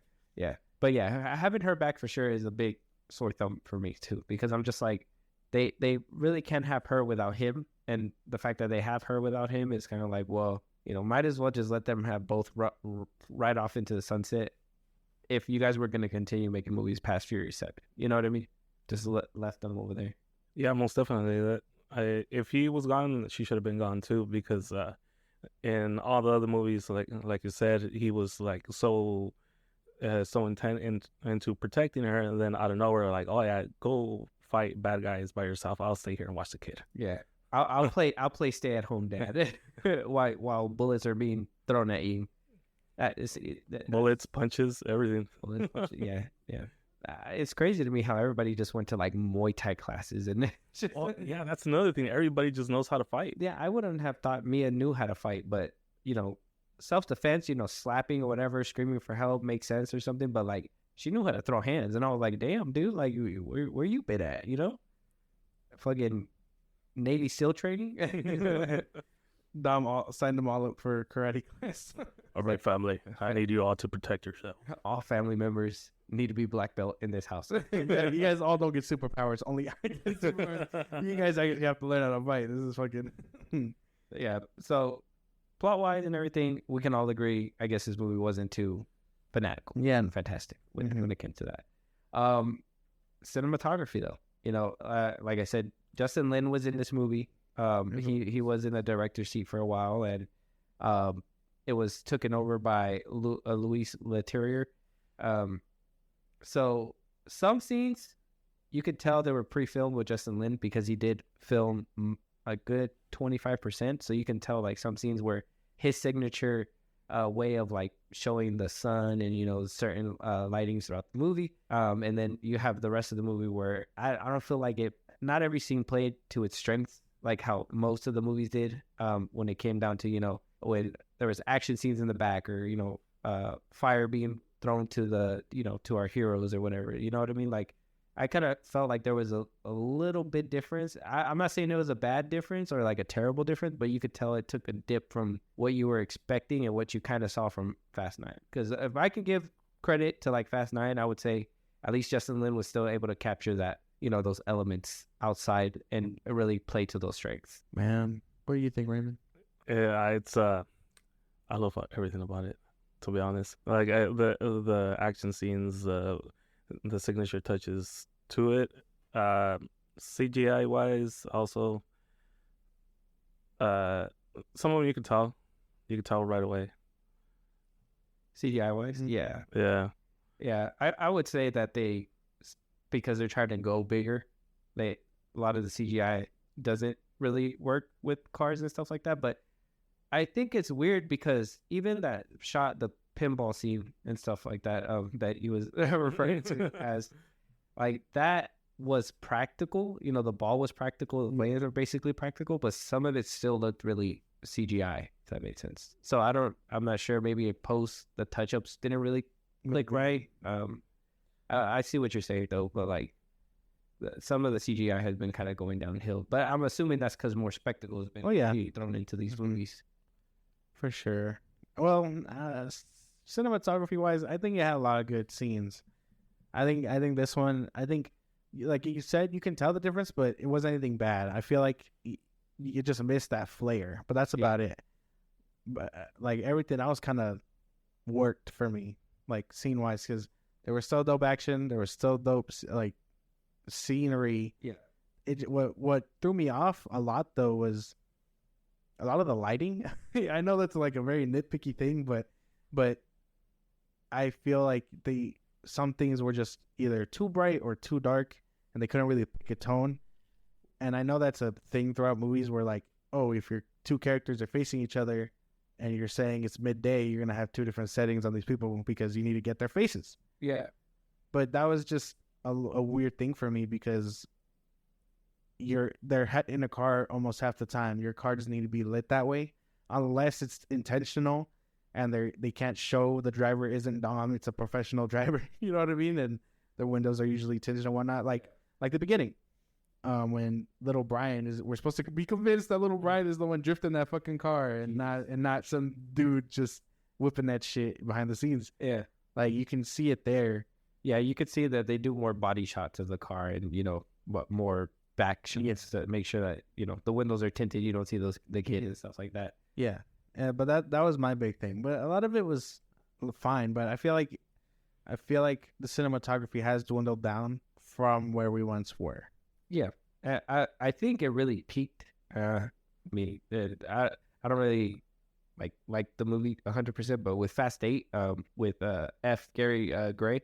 But yeah, having her back for sure is a big sore thumb for me too, because I'm just like, they really can't have her without him, and the fact that they have her without him is kind of like, well, might as well just let them have both right off into the sunset. If you guys were going to continue making movies past Furious 7, you know what I mean? Just left them over there. yeah, most definitely. If he was gone, she should have been gone too, because in all the other movies, like you said, he was like so intent into protecting her, and then out of nowhere, like, oh yeah, go fight bad guys by yourself. I'll stay here and watch the kid. Yeah, I'll play stay at home dad while bullets are being thrown at you. Bullets, punches, everything. Bullets, punches, yeah. It's crazy to me how everybody just went to like Muay Thai classes and Well, yeah, that's another thing. Everybody just knows how to fight. yeah, I wouldn't have thought Mia knew how to fight, but self-defense, slapping or whatever, screaming for help makes sense or something, but like she knew how to throw hands, and I was like, damn, dude, like where you been at, fucking Navy SEAL training. Dom signed them all up for karate class. All right, family, I need you all to protect yourself. All family members need to be black belt in this house. You guys all don't get superpowers. Only I get superpowers. You guys actually have to learn how to fight. This is fucking. Yeah. So plot wise and everything, we can all agree. I guess this movie wasn't too fanatical. Yeah. And fantastic when it came to that. Cinematography though, like I said, Justin Lin was in this movie. He was in the director's seat for a while, and it was taken over by Luis Leterrier. So some scenes you could tell they were pre-filmed with Justin Lin because he did film a good 25%. So you can tell like some scenes where his signature way of like showing the sun and certain lightings throughout the movie. And then you have the rest of the movie where I don't feel like it. Not every scene played to its strengths, like how most of the movies did. When it came down to when there was action scenes in the back, or fire being thrown to the to our heroes or whatever. You know what I mean? Like I kind of felt like there was a little bit difference. I'm not saying it was a bad difference or like a terrible difference, but you could tell it took a dip from what you were expecting and what you kind of saw from Fast 9. Because if I could give credit to like Fast 9, I would say at least Justin Lin was still able to capture that, those elements outside and really play to those strengths. Man, what do you think, Raymond? Yeah, it's I love everything about it, to be honest. Like the action scenes, the signature touches to it. CGI wise, also, some of them you can tell right away. CGI wise, yeah. I would say that because they're trying to go bigger, a lot of the CGI doesn't really work with cars and stuff like that. But I think it's weird because even that shot, the pinball scene and stuff like that, that he was referring to as, like, that was practical. The ball was practical, the lanes were basically practical, but some of it still looked really CGI, if that made sense. So I'm not sure, maybe the touch-ups didn't really click right. I see what you're saying though, but like some of the CGI has been kind of going downhill. But I'm assuming that's because more spectacle has been thrown into these movies. For sure. Well, cinematography wise, I think it had a lot of good scenes. I think this one, like you said, you can tell the difference, but it wasn't anything bad. I feel like you just missed that flair, but that's about it. But like everything else kind of worked for me, like scene wise, because there was still dope action, there was still dope like scenery. Yeah. What threw me off a lot though was a lot of the lighting. I know that's like a very nitpicky thing, but I feel like some things were just either too bright or too dark, and they couldn't really pick a tone. And I know that's a thing throughout movies where like, oh, if your two characters are facing each other and you're saying it's midday, you're gonna have two different settings on these people because you need to get their faces. Yeah. But that was just a weird thing for me because they're in a car almost half the time. Your car doesn't need to be lit that way unless it's intentional and they can't show the driver isn't Dom, it's a professional driver. You know what I mean? And the windows are usually tinted and whatnot. Like the beginning, when little Brian we're supposed to be convinced that little Brian is the one drifting that fucking car and not some dude just whipping that shit behind the scenes. Yeah. Like you can see it there. Yeah, you could see that they do more body shots of the car and more back shots to make sure that the windows are tinted. You don't see the kid and stuff like that. Yeah, but that was my big thing. But a lot of it was fine. But I feel like the cinematography has dwindled down from where we once were. Yeah, I think it really peaked. I don't really like the movie 100%, but with Fast 8, with Gary Gray,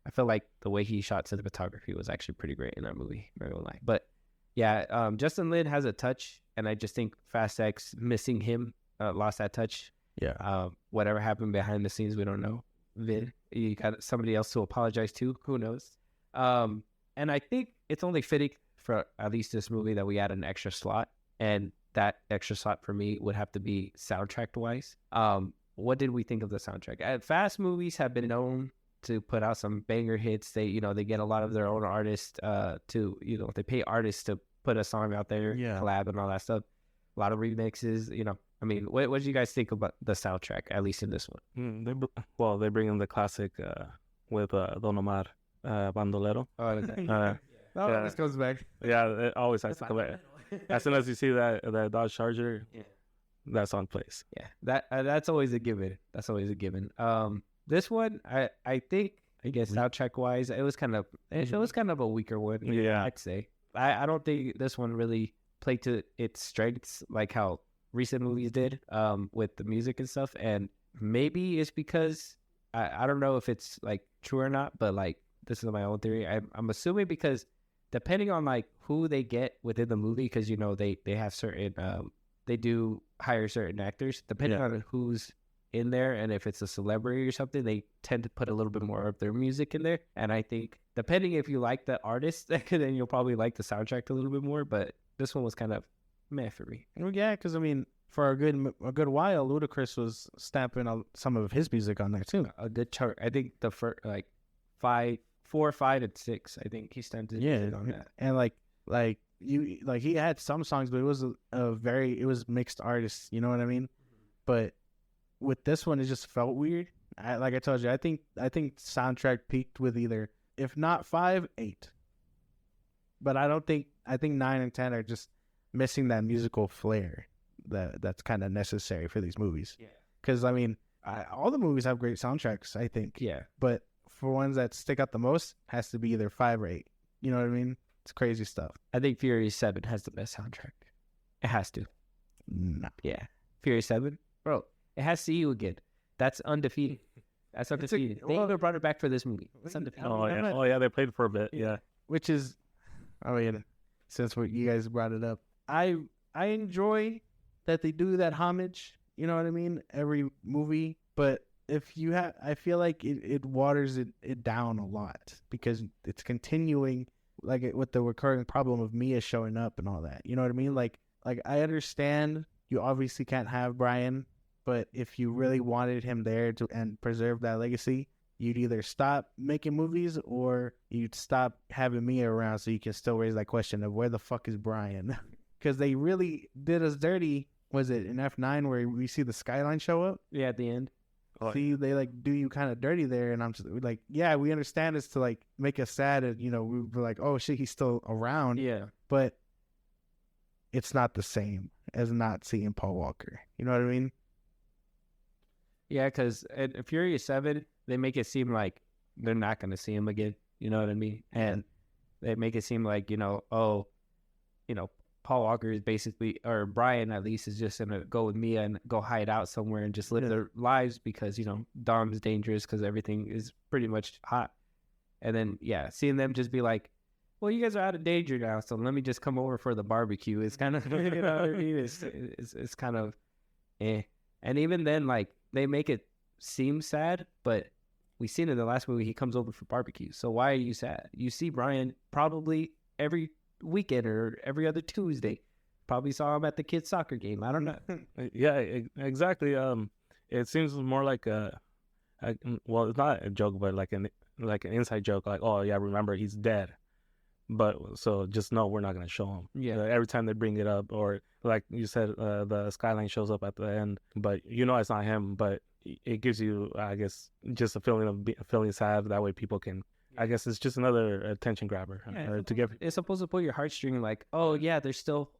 I feel like the way he shot cinematography was actually pretty great in that movie. I'm not gonna lie. But yeah, Justin Lin has a touch, and I just think Fast X missing him lost that touch. Yeah. Whatever happened behind the scenes, we don't know. Vid, you got somebody else to apologize to. Who knows? And I think it's only fitting for at least this movie that we add an extra slot, and that extra slot for me would have to be soundtrack wise. what did we think of the soundtrack? Fast movies have been known to put out some banger hits. They, they get a lot of their own artists to, they pay artists to put a song out there, collab and all that stuff. A lot of remixes, I mean, what did you guys think about the soundtrack, at least in this one? They bring in the classic with Don Omar, Bandolero. Oh, okay. This comes back. Yeah, it always has to come back. As soon as you see that Dodge Charger, that song plays. Yeah, that's always a given. That's always a given. This one, I think, soundtrack wise, it was kind of a weaker one. Yeah, I'd say. I don't think this one really played to its strengths like how recent movies did with the music and stuff. And maybe it's because I don't know if it's like true or not, but like this is my own theory. I'm assuming because depending on like who they get within the movie, because they have certain they do hire certain actors depending on who's in there, and if it's a celebrity or something, they tend to put a little bit more of their music in there. And I think depending if you like the artist, then you'll probably like the soundtrack a little bit more. But this one was kind of meh for me. Well, yeah, because I mean, for a good while, Ludacris was stamping some of his music on there too. A good chart. I think the first 4, 5, and 6. I think he stamped his music on that. And like he had some songs, but it was it was mixed artists. You know what I mean? But with this one, it just felt weird. Like I told you, I think soundtrack peaked with either, if not 5, 8. But I think 9 and 10 are just missing that musical flair that's kind of necessary for these movies. Yeah. Because I mean, all the movies have great soundtracks, I think. Yeah. But for ones that stick out the most, has to be either 5 or 8. You know what I mean? It's crazy stuff. I think Fury 7 has the best soundtrack. It has to. No. Yeah. Fury 7, bro. It has "See You Again." That's undefeated. That's undefeated. They even brought it back for this movie. It's undefeated. Oh yeah, they played for a bit. Yeah. Which is, I mean, since you guys brought it up, I enjoy that they do that homage. You know what I mean? Every movie, but I feel like it waters it down a lot because it's continuing with the recurring problem of Mia showing up and all that. You know what I mean? Like I understand you obviously can't have Brian, but if you really wanted him there and preserve that legacy, you'd either stop making movies or you'd stop having Mia around so you can still raise that question of where the fuck is Brian? Because they really did us dirty. Was it in F9 where we see the skyline show up? Yeah, at the end. See, they do you kind of dirty there, and I'm just like, yeah, we understand it's to make us sad, and we were like, oh shit, he's still around. Yeah, but it's not the same as not seeing Paul Walker. You know what I mean? Yeah, because in Fury 7, they make it seem like they're not going to see him again. You know what I mean? And they make it seem like, Paul Walker is basically, or Brian at least, is just going to go with Mia and go hide out somewhere and just live their lives because, Dom is dangerous because everything is pretty much hot. And then, seeing them just be like, well, you guys are out of danger now, so let me just come over for the barbecue. It's kind of, it's kind of, eh. And even then, they make it seem sad, but we seen in the last movie he comes over for barbecue. So why are you sad? You see Brian probably every weekend or every other Tuesday. Probably saw him at the kids' soccer game. I don't know. Yeah, exactly. It seems more like well, it's not a joke, but like an inside joke. Like, oh yeah, remember he's dead. But so just know we're not gonna show him. Yeah. Every time they bring it up, or like you said, the skyline shows up at the end, but it's not him. But it gives you, I guess, just a feeling of feeling sad. That way, people can. I guess it's just another attention grabber to give. It's supposed to pull your heartstring. Like, oh yeah, they're still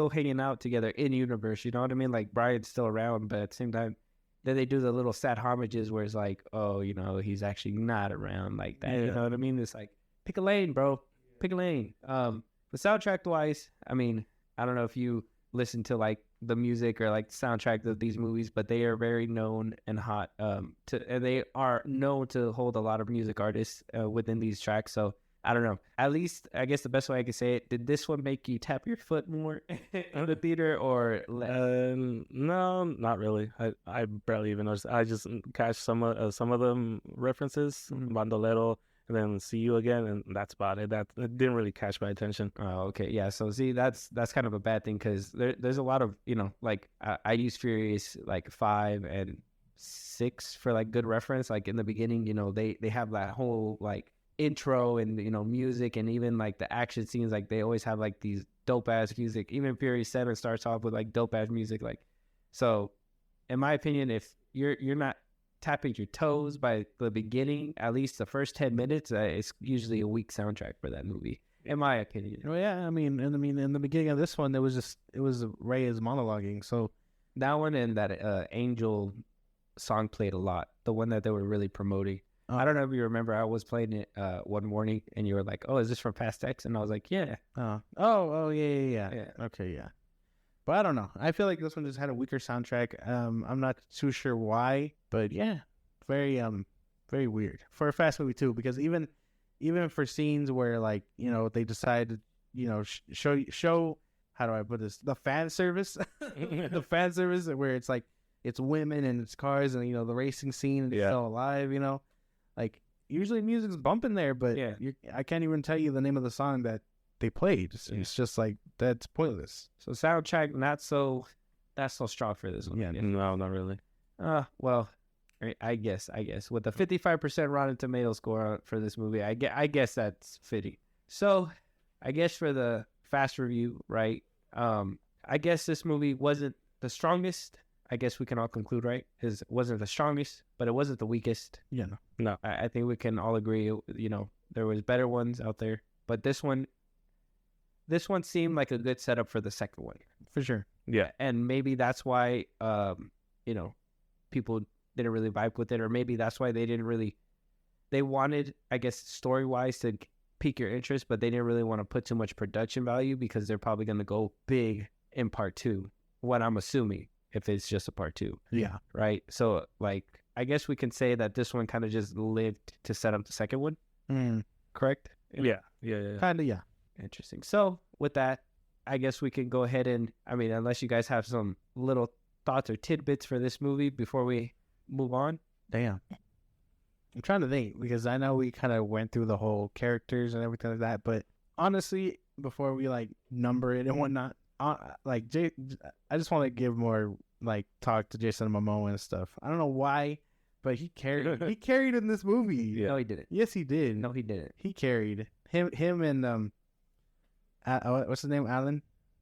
hanging out together in universe. You know what I mean? Like Brian's still around, but at the same time, then they do the little sad homages where it's like, oh, he's actually not around like that. Yeah. You know what I mean? It's like, pick a lane, bro. Pick a lane. The soundtrack wise, I mean, I don't know if you listen to the music or soundtrack of these movies, but they are very known and hot. And they are known to hold a lot of music artists within these tracks. So I don't know. At least I guess the best way I could say it, did this one make you tap your foot more in the theater or less? No, not really. I barely even noticed. I just catch some of them references, Bandolero. and then see you again, and that's about it. That it didn't really catch my attention. Oh, okay. Yeah. So see, that's kind of a bad thing because there's a lot of, like I use Furious like 5 and 6 for like good reference. Like in the beginning, they have that whole like intro and, music, and even like the action scenes, like they always have like these dope ass music. Even Furious 7 starts off with like dope ass music. Like, so in my opinion, if you're not tapping your toes by the beginning, at least the first 10 minutes, it's usually a weak soundtrack for that movie, in my opinion. Well, yeah, I mean, in the beginning of this one, it was Reyes monologuing. So That one and that Angel song played a lot. The one that they were really promoting. I don't know if you remember, I was playing it one morning and you were like, oh, is this from Fast X? And I was like, yeah. Yeah. Okay, yeah. But I don't know. I feel like this one just had a weaker soundtrack. I'm not too sure why, but yeah, very weird for a fast movie too. Because even for scenes where like they decide show how do I put this, the fan service, the fan service where it's like it's women and it's cars and the racing scene and it's still alive. Like usually music's bumping there, but I can't even tell you the name of the song that they played. It's just like that's pointless. So soundtrack not so strong for this one. Yeah, no, not really. Well, I guess with the 55% Rotten Tomatoes score for this movie, I guess that's fitting. So I guess for the fast review, right? I guess this movie wasn't the strongest. I guess we can all conclude, right? It wasn't the strongest, but it wasn't the weakest. Yeah, no. I think we can all agree. There was better ones out there, but this one seemed like a good setup for the second one. For sure. Yeah. And maybe that's why, people didn't really vibe with it, or maybe that's why they wanted, I guess, story-wise to pique your interest, but they didn't really want to put too much production value because they're probably going to go big in part 2, what I'm assuming, if it's just a part 2. Yeah. Right? So, like, I guess we can say that this one kind of just lived to set up the second one. Correct? Yeah. Kind of, yeah. Interesting. So with that, I guess we can go ahead and, unless you guys have some little thoughts or tidbits for this movie before we move on. Damn. I'm trying to think because I know we kind of went through the whole characters and everything like that, but honestly, before we like number it and whatnot, I just want to give more like talk to Jason Momoa and stuff. I don't know why, but he carried in this movie. Yeah. No, he didn't. Yes, he did. No, he didn't. He carried him and what's his name? Alan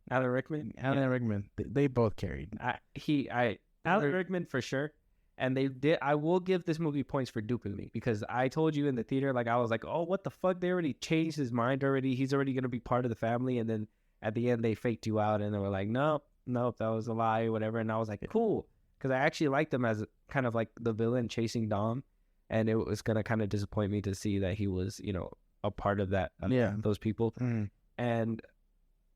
Rickman. Alan Rickman. They both carried. Alan Rickman for sure. And they did. I will give this movie points for duping me because I told you in the theater, like I was like, oh, what the fuck? They already changed his mind already. He's already gonna be part of the family. And then at the end, they faked you out, and they were like, nope, that was a lie, or whatever. And I was like, cool, because I actually liked him as kind of like the villain chasing Dom, and it was gonna kind of disappoint me to see that he was, a part of that. Those people.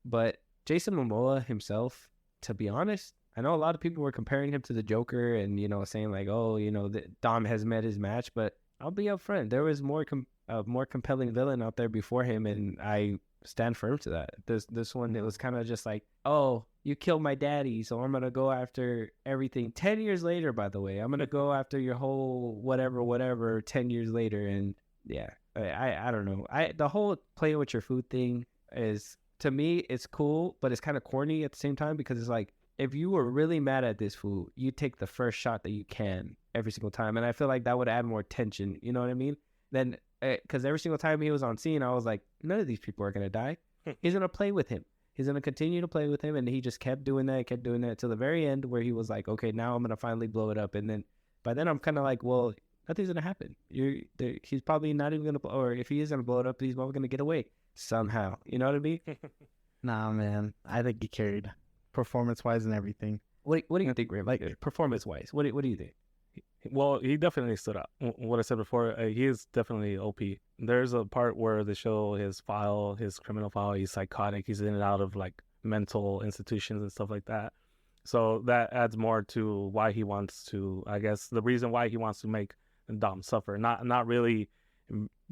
But Jason Momoa himself, to be honest, I know a lot of people were comparing him to the Joker and, saying like, oh, Dom has met his match. But I'll be upfront. There was more compelling villain out there before him, and I stand firm to that. This one, it was kind of just like, oh, you killed my daddy, so I'm going to go after everything. 10 years later, by the way, I'm going to go after your whole whatever 10 years later. And yeah, I don't know. The whole playing with your food thing is, to me, it's cool, but it's kind of corny at the same time because it's like, if you were really mad at this food, you take the first shot that you can every single time. And I feel like that would add more tension. You know what I mean? Then, because every single time he was on scene, I was like, none of these people are going to die. He's going to play with him. He's going to continue to play with him. And he just kept doing that till the very end where he was like, okay, now I'm going to finally blow it up. And then, by then I'm kind of like, well, nothing's going to happen. He's probably not even going to, or if he is going to blow it up, he's probably going to get away somehow. You know what I mean? Nah, man. I think he carried. Performance-wise and everything. What do you think, Rim? Like, performance-wise, what do you think? Well, he definitely stood out. What I said before, he is definitely OP. There's a part where they show his criminal file. He's psychotic. He's in and out of like mental institutions and stuff like that. So that adds more to why he wants to, I guess, the reason why he wants to make Dom suffer. Not really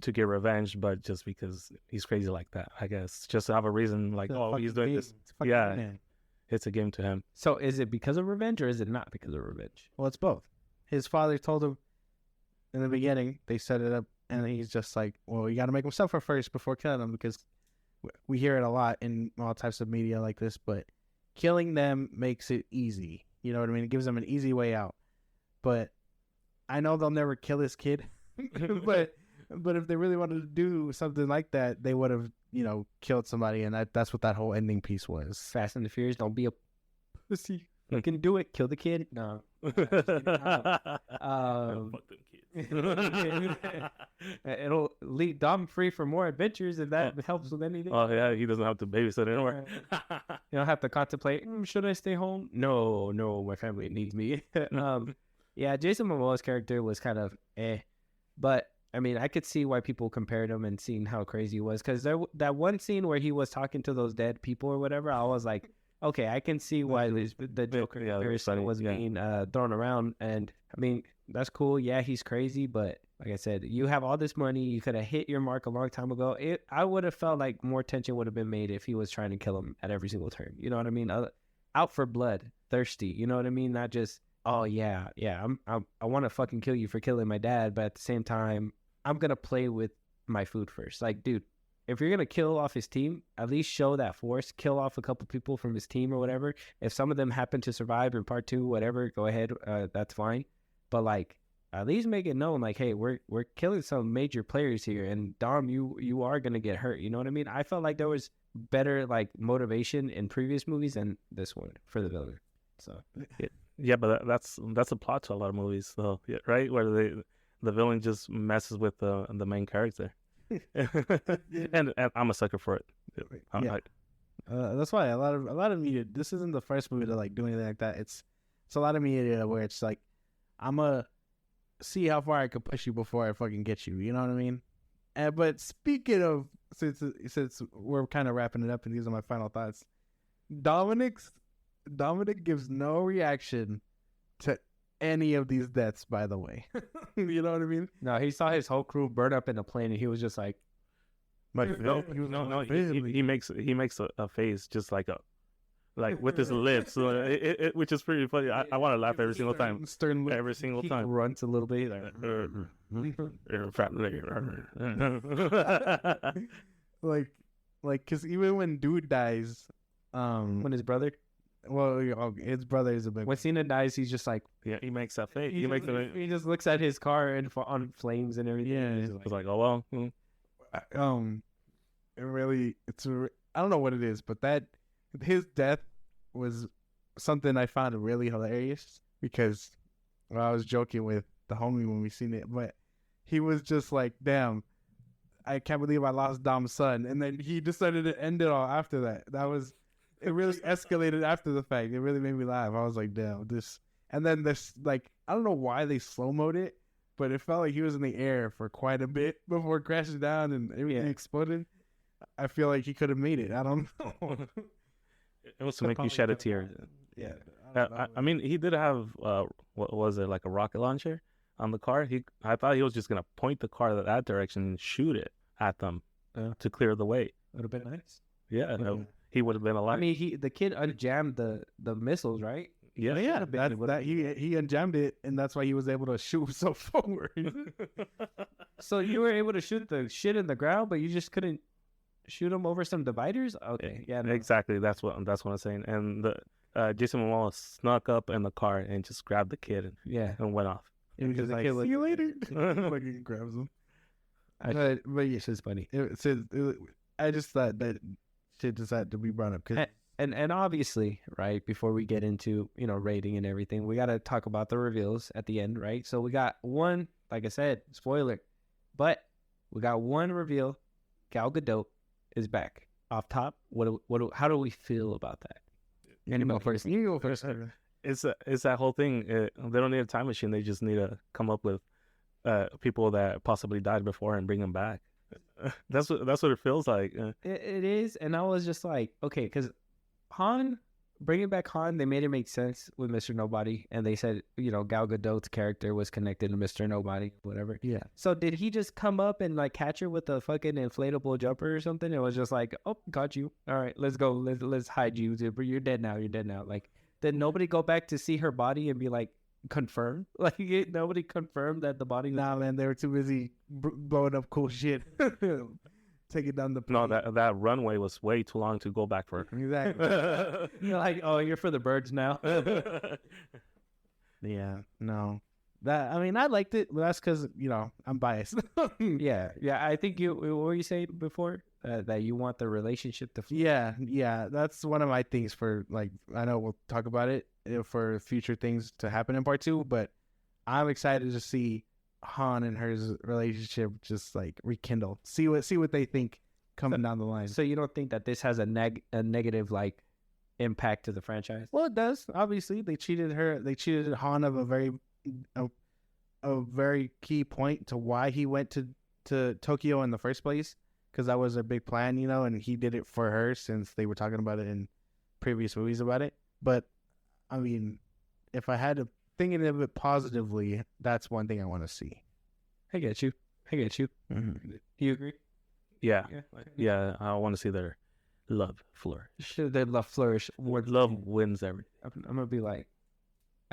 to get revenge, but just because he's crazy like that, I guess. Just to have a reason like, oh, he's doing this. Yeah. Man. It's a game to him. So is it because of revenge or is it not because of revenge? Well, it's both. His father told him in the beginning, they set it up and he's just like, well, you got to make him suffer first before killing him, because we hear it a lot in all types of media like this, but killing them makes it easy. You know what I mean? It gives them an easy way out. But I know they'll never kill his kid, but if they really wanted to do something like that, they would have, killed somebody, and that's what that whole ending piece was. Fast and the Furious, don't be a pussy. You can do it. Kill the kid. No. Fuck them kids. It'll lead Dom free for more adventures if that helps with anything. Oh yeah, he doesn't have to babysit anymore. You don't have to contemplate, should I stay home? No, my family needs me. Yeah, Jason Momoa's character was kind of but I mean, I could see why people compared him and seen how crazy he was, because that one scene where he was talking to those dead people or whatever, I was like, okay, I can see why the Joker comparison was being thrown around. And I mean, that's cool. Yeah, he's crazy, but like I said, you have all this money. You could have hit your mark a long time ago. I would have felt like more tension would have been made if he was trying to kill him at every single turn. You know what I mean? Out for blood, thirsty. You know what I mean? Not just, oh yeah, I want to fucking kill you for killing my dad, but at the same time, I'm gonna play with my food first. Like, dude, if you're going to kill off his team, at least show that force. Kill off a couple people from his team or whatever. If some of them happen to survive in part 2, whatever, go ahead. That's fine. But, like, at least make it known, like, hey, we're killing some major players here. And, Dom, you are going to get hurt. You know what I mean? I felt like there was better, like, motivation in previous movies than this one for the villain. So, yeah, but that's a plot to a lot of movies, though, yeah, right? Where the villain just messes with the main character. and I'm a sucker for it. That's why a lot of media. This isn't the first movie to like do anything like that. It's a lot of media where it's like, I'm gonna see how far I can push you before I fucking get you. You know what I mean? But speaking of, since we're kind of wrapping it up, and these are my final thoughts. Dominic gives no reaction to any of these deaths, by the way. You know what I mean? No, he saw his whole crew burn up in a plane, and he was just like, no, he makes a face just like with his lips, which is pretty funny. I want to laugh every single time. Every single time. He grunts a little bit. Like, because even when dude dies, when his brother. Well, his brother is a big. When Cena dies, he's just like, he makes that face. He just looks at his car and on flames and everything. Yeah, it's like, oh well. It really, I don't know what it is, but that his death was something I found really hilarious, because I was joking with the homie when we seen it, but he was just like, damn, I can't believe I lost Dom's son, and then he decided to end it all after that. It really escalated after the fact. It really made me laugh. I was like, damn, this. And then this, like, I don't know why they slow-moed it, but it felt like he was in the air for quite a bit before crashing down and everything exploded. I feel like he could have made it. I don't know. It was to make you shed a tear. Yeah. I mean, he did have, what was it, like a rocket launcher on the car? I thought he was just going to point the car that direction and shoot it at them to clear the way. Would have been nice. Yeah, no. He would have been alive. I mean, the kid unjammed the missiles, right? Yeah, he unjammed it, and that's why he was able to shoot so forward. So you were able to shoot the shit in the ground, but you just couldn't shoot him over some dividers? Okay, yeah, no. Exactly. That's what I'm saying. And the Jason Momoa snuck up in the car and just grabbed the kid and went off. It was just like, see you later. Like he grabs him. But yeah, it's funny. I just thought that shit just had to be brought up. And obviously, right, before we get into, rating and everything, we got to talk about the reveals at the end, right? So we got one, like I said, spoiler, but we got one reveal. Gal Gadot is back. Off top, how do we feel about that? You go first. It's that whole thing. They don't need a time machine. They just need to come up with people that possibly died before and bring them back. That's what it feels like. It is, and I was just like, okay, because bringing back Han, they made it make sense with Mr. Nobody, and they said, Gal Gadot's character was connected to Mr. Nobody, whatever. Yeah. So did he just come up and like catch her with a fucking inflatable jumper or something? It was just like, oh, got you. All right, let's go. Let's hide you. You're dead now. Like, did nobody go back to see her body and be like, confirmed. Like nobody confirmed that the body was. Nah, man, they were too busy blowing up cool shit. Taking down the No, plane. that runway was way too long to go back for. Exactly. You're like, oh, you're for the birds now. Yeah, no. That, I mean, I liked it, but that's because, I'm biased. yeah. I think what were you saying before? That you want the relationship to. Yeah. That's one of my things for, like, I know we'll talk about it for future things to happen in part 2, but I'm excited to see Han and her relationship just, like, rekindle. See what they think coming down the line. So you don't think that this has a negative, like, impact to the franchise? Well, it does. Obviously, they cheated Han of a very key point to why he went to Tokyo in the first place, because that was a big plan, and he did it for her since they were talking about it in previous movies about it. But I mean, if I had to think of it positively, that's one thing I want to see. I get you. Mm-hmm. You agree? Yeah. I want to see their love flourish. Their love flourish. Love wins everything. I'm gonna be like,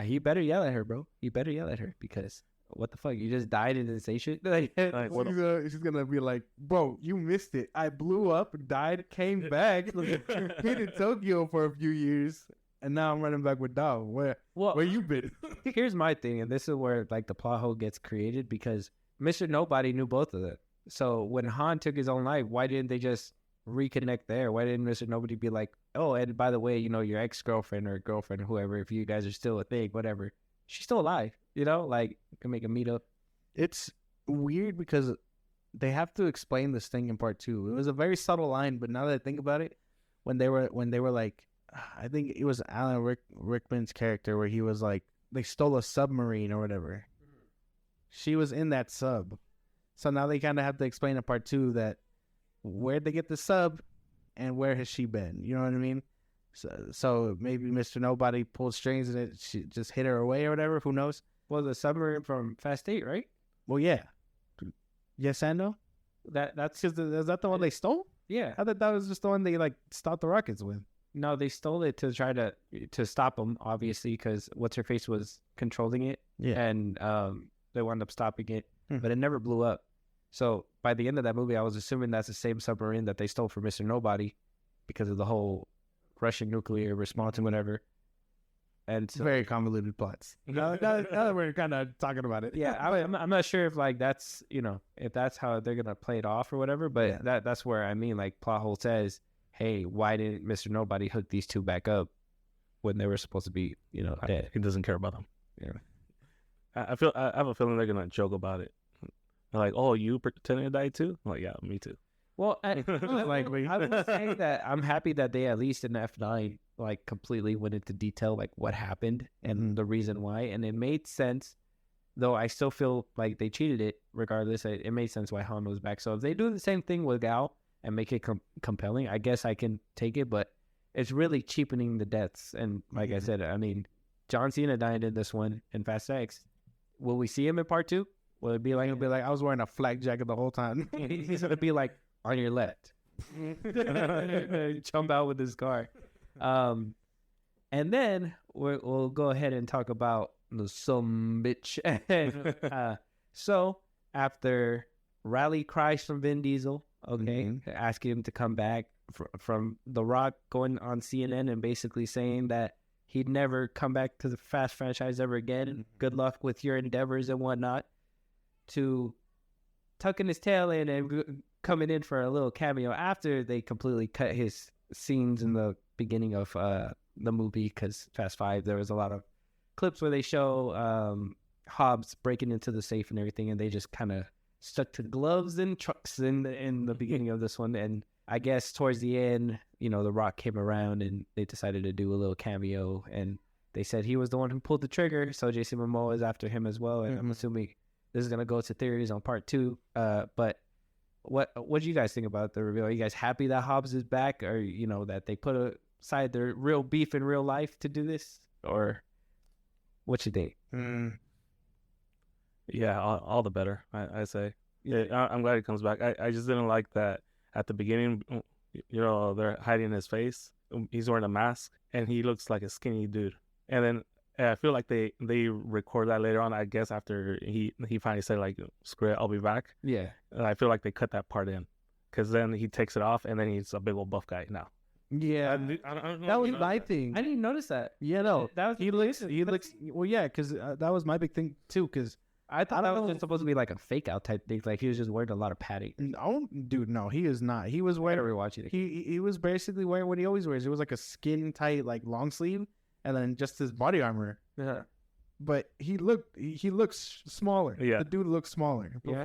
he better yell at her, bro. He better yell at her, because what the fuck? You just died and didn't say shit. Like, She's gonna be like, bro, you missed it. I blew up, died, came back, hid in Tokyo for a few years, and now I'm running back with Dao. Where you been? Here's my thing, and this is where like the plot hole gets created, because Mr. Nobody knew both of them. So when Han took his own life, why didn't they just reconnect there? Why didn't Mr. Nobody be like, oh, and by the way, your ex-girlfriend or girlfriend or whoever, if you guys are still a thing, whatever, she's still alive, like, you can make a meetup. It's weird because they have to explain this thing in part 2. It was a very subtle line, but now that I think about it, when they were like, I think it was Alan Rickman's character where he was like, they stole a submarine or whatever. She was in that sub. So now they kind of have to explain in part 2 that where'd they get the sub and where has she been? You know what I mean? So maybe Mr. Nobody pulled strings and she just hid her away or whatever. Who knows? Well, the submarine from Fast 8, right? Well, yeah. Yes and no? That's because is that the one they stole? Yeah. I thought that was just the one they like stopped the rockets with. No, they stole it to try to stop them, obviously, because what's her face was controlling it. Yeah. And they wound up stopping it, but it never blew up. So by the end of that movie, I was assuming that's the same submarine that they stole from Mr. Nobody, because of the whole Russian nuclear response and whatever. And so, very convoluted plots. Now that we're kind of talking about it. Yeah, I'm not sure if like that's if that's how they're gonna play it off or whatever. But that's where I mean, like, plot hole says, hey, why didn't Mr. Nobody hook these two back up when they were supposed to be dead? He doesn't care about them. Yeah. I have a feeling they're gonna joke about it. They're like, oh, you pretending to die too? I'm like, yeah, me too. Well, I would say that I'm happy that they, at least in F9, like, completely went into detail, like, what happened and the reason why. And it made sense, though I still feel like they cheated it regardless. It made sense why Han was back. So if they do the same thing with Gal and make it compelling, I guess I can take it. But it's really cheapening the deaths. And like I said, I mean, John Cena died in this one in Fast X. Will we see him in part 2? Will it be like, He'll be like, I was wearing a flak jacket the whole time. He's going to be like, on your left. Jump out with his car. And then we'll go ahead and talk about the some bitch. So after rally cries from Vin Diesel, asking him to come back from The Rock going on CNN and basically saying that he'd never come back to the Fast franchise ever again. Good luck with your endeavors and whatnot. To tucking his tail in and coming in for a little cameo after they completely cut his scenes in the beginning of the movie, because Fast 5, there was a lot of clips where they show Hobbs breaking into the safe and everything, and they just kind of stuck to gloves and trucks in the beginning of this one. And I guess towards the end, The Rock came around and they decided to do a little cameo, and they said he was the one who pulled the trigger, so Jason Momoa is after him as well. And I'm assuming this is going to go to theories on part 2. But what do you guys think about the reveal? Are you guys happy that Hobbs is back, or, that they put aside their real beef in real life to do this? Or what you think? Yeah, all the better, I say. Yeah, I'm glad he comes back. I just didn't like that at the beginning, they're hiding his face. He's wearing a mask, and he looks like a skinny dude. And then I feel like they record that later on. I guess after he finally said like, "Screw it, I'll be back." Yeah. And I feel like they cut that part in, because then he takes it off, and then he's a big old buff guy now. Yeah, I don't know that if was you know my that. thing. I didn't notice that. Yeah, no, That was he looks. Well, yeah, because that was my big thing too. Because I thought I that don't was know. just supposed to be like a fake out type thing. Like he was just wearing a lot of padding. oh, dude, no, he is not. He was I gotta wearing. rewatch it. He was basically wearing what he always wears. It was like a skin tight, like long sleeve, and then just his body armor. Yeah. But he looks smaller. Yeah. The dude looks smaller Yeah.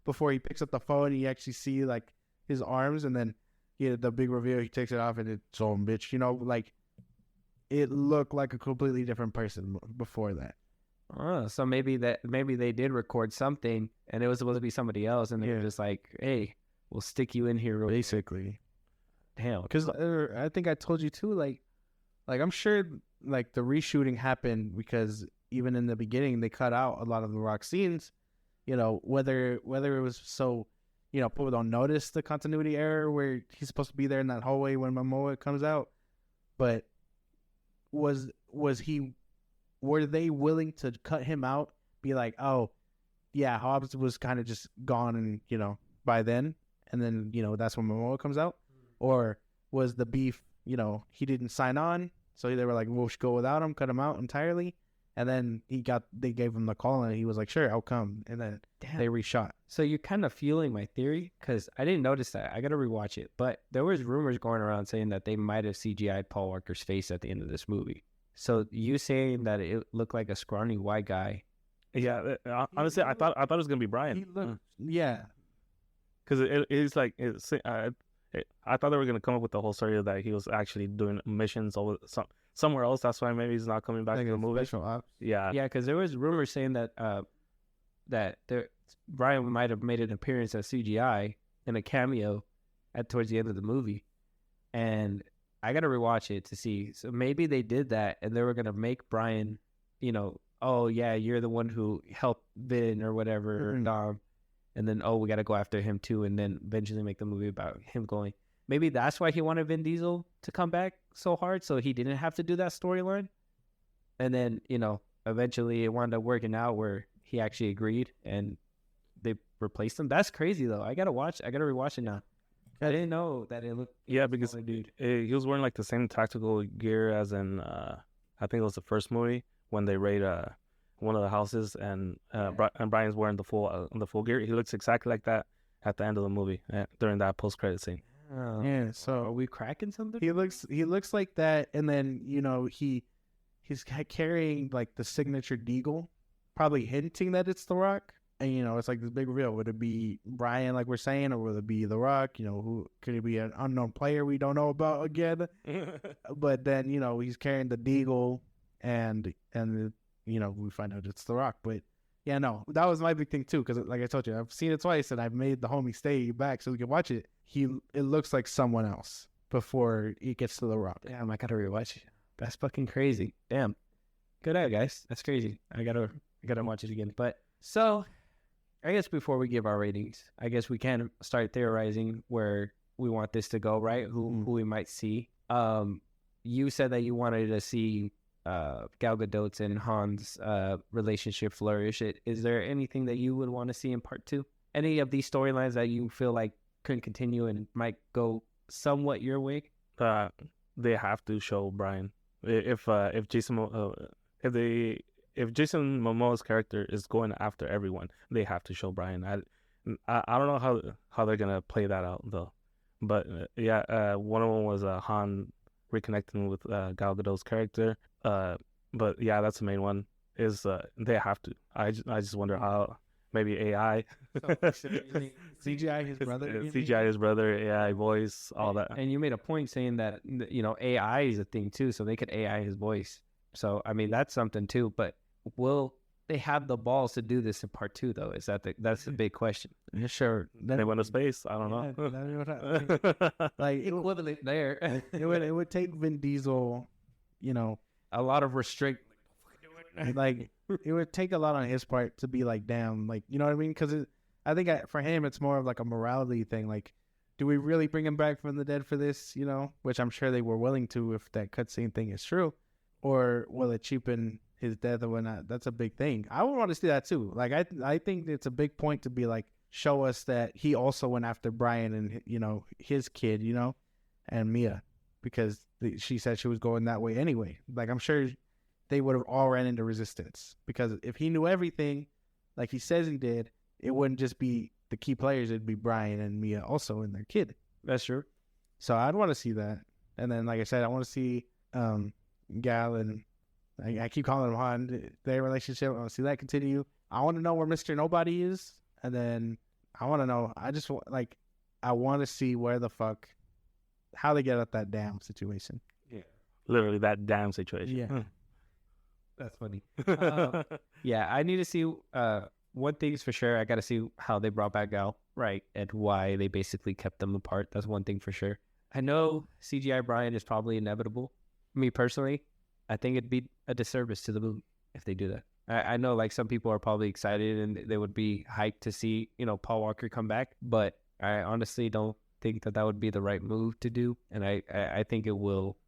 before he picks up the phone. You actually see like his arms, and then the big reveal. He takes it off, and it's so bitch. You know, like it looked like a completely different person before that. Oh, so maybe they did record something, and it was supposed to be somebody else, and they were just like, "Hey, we'll stick you in here." Real quick." Basically, Damn. because I think I told you too. Like I'm sure like the reshooting happened because even in the beginning they cut out a lot of the Rock scenes. You know, whether it was so, people don't notice the continuity error where he's supposed to be there in that hallway when Momoa comes out, but were they willing to cut him out? Be like, oh, yeah, Hobbs was kind of just gone, and by then, and then that's when Momoa comes out, or was the beef? He didn't sign on, so they were like, we'll go without him, cut him out entirely. And then they gave him the call, and he was like, sure, I'll come. And then they reshot. So you're kind of fueling my theory, because I didn't notice that. I got to rewatch it. But there was rumors going around saying that they might have CGI'd Paul Walker's face at the end of this movie. So you saying that it looked like a scrawny white guy. Yeah, honestly, I thought it was gonna be Brian. He looked, yeah. Because it's like I thought they were gonna come up with the whole story that he was actually doing missions over somewhere else. That's why maybe he's not coming back Like to the a movie. special ops. Yeah, Yeah, because there was rumors saying that Brian might have made an appearance as CGI in a cameo towards the end of the movie, and I gotta rewatch it to see. So maybe they did that, and they were gonna make Brian, oh yeah, you're the one who helped Vin or whatever, Mhm. Dom, and then we gotta go after him too, and then eventually make the movie about him going. Maybe that's why he wanted Vin Diesel to come back so hard, so he didn't have to do that storyline. And then, eventually it wound up working out where he actually agreed and they replaced him. That's crazy though. I gotta rewatch it now. I didn't know that it looked. yeah, because dude. he was wearing like the same tactical gear as in I think it was the first movie when they raid one of the houses, and Brian's wearing the full gear. He looks exactly like that at the end of the movie during that post credit scene. Yeah, Are so we cracking something? he looks like that, and then he's carrying like the signature deagle, probably hinting that it's The Rock. And it's like this big reveal. Would it be Brian, like we're saying, or would it be The Rock? Who could it be? An unknown player we don't know about again? But then he's carrying the deagle, and we find out it's The Rock. But yeah, no, that was my big thing too, because like I told you, I've seen it twice, and I've made the homie stay back so we can watch it. It looks like someone else before it gets to The Rock. Damn, I gotta rewatch it. That's fucking crazy. Damn. Good eye, guys. That's crazy. I gotta watch it again. But so, I guess before we give our ratings, I guess we can start theorizing where we want this to go, right? Who we might see. You said that you wanted to see Gal Gadot's and Han's relationship flourish. Is there anything that you would want to see in part 2? Any of these storylines that you feel like couldn't continue and might go somewhat your way? They have to show Brian. If Jason Momoa's character is going after everyone, they have to show Brian. I don't know how they're gonna play that out though, but one of them was Han reconnecting with Gal Gadot's character. But yeah, that's the main one. Is they have to. I just wonder how. Maybe AI. CGI his brother. CGI his brother. AI voice, all that. And you made a point saying that AI is a thing too, so they could AI his voice. So I mean that's something too. But will they have the balls to do this in part 2 though? That's the big question. Yeah, sure. They went to space. I don't know. Like Equivalent there. it would take Vin Diesel, A lot of restrict. like it would take a lot on his part to be like, damn, like, you know what I mean? Because I think for him it's more of like a morality thing. Like, do we really bring him back from the dead for this? Which I'm sure they were willing to if that cutscene thing is true, or will it cheapen his death or whatnot. That's a big thing. I would want to see that too. Like I think it's a big point to be like show us that he also went after Brian and his kid, and Mia, because she said she was going that way anyway. Like I'm sure they would have all ran into resistance because if he knew everything, like he says he did, it wouldn't just be the key players. It'd be Brian and Mia also and their kid. That's true. So I'd want to see that. And then, like I said, I want to see Gal and I keep calling him Han, their relationship. I want to see that continue. I want to know where Mr. Nobody is. And then I want to know, I want to see how they get out that damn situation. Yeah. Literally that damn situation. Yeah. That's funny. Yeah, I need to see, one thing is for sure, I got to see how they brought back Gal, right? And why they basically kept them apart. That's one thing for sure. I know CGI Brian is probably inevitable. Me personally, I think it'd be a disservice to the movie if they do that. I know like some people are probably excited and they would be hyped to see, Paul Walker come back, but I honestly don't think that would be the right move to do. And I think it will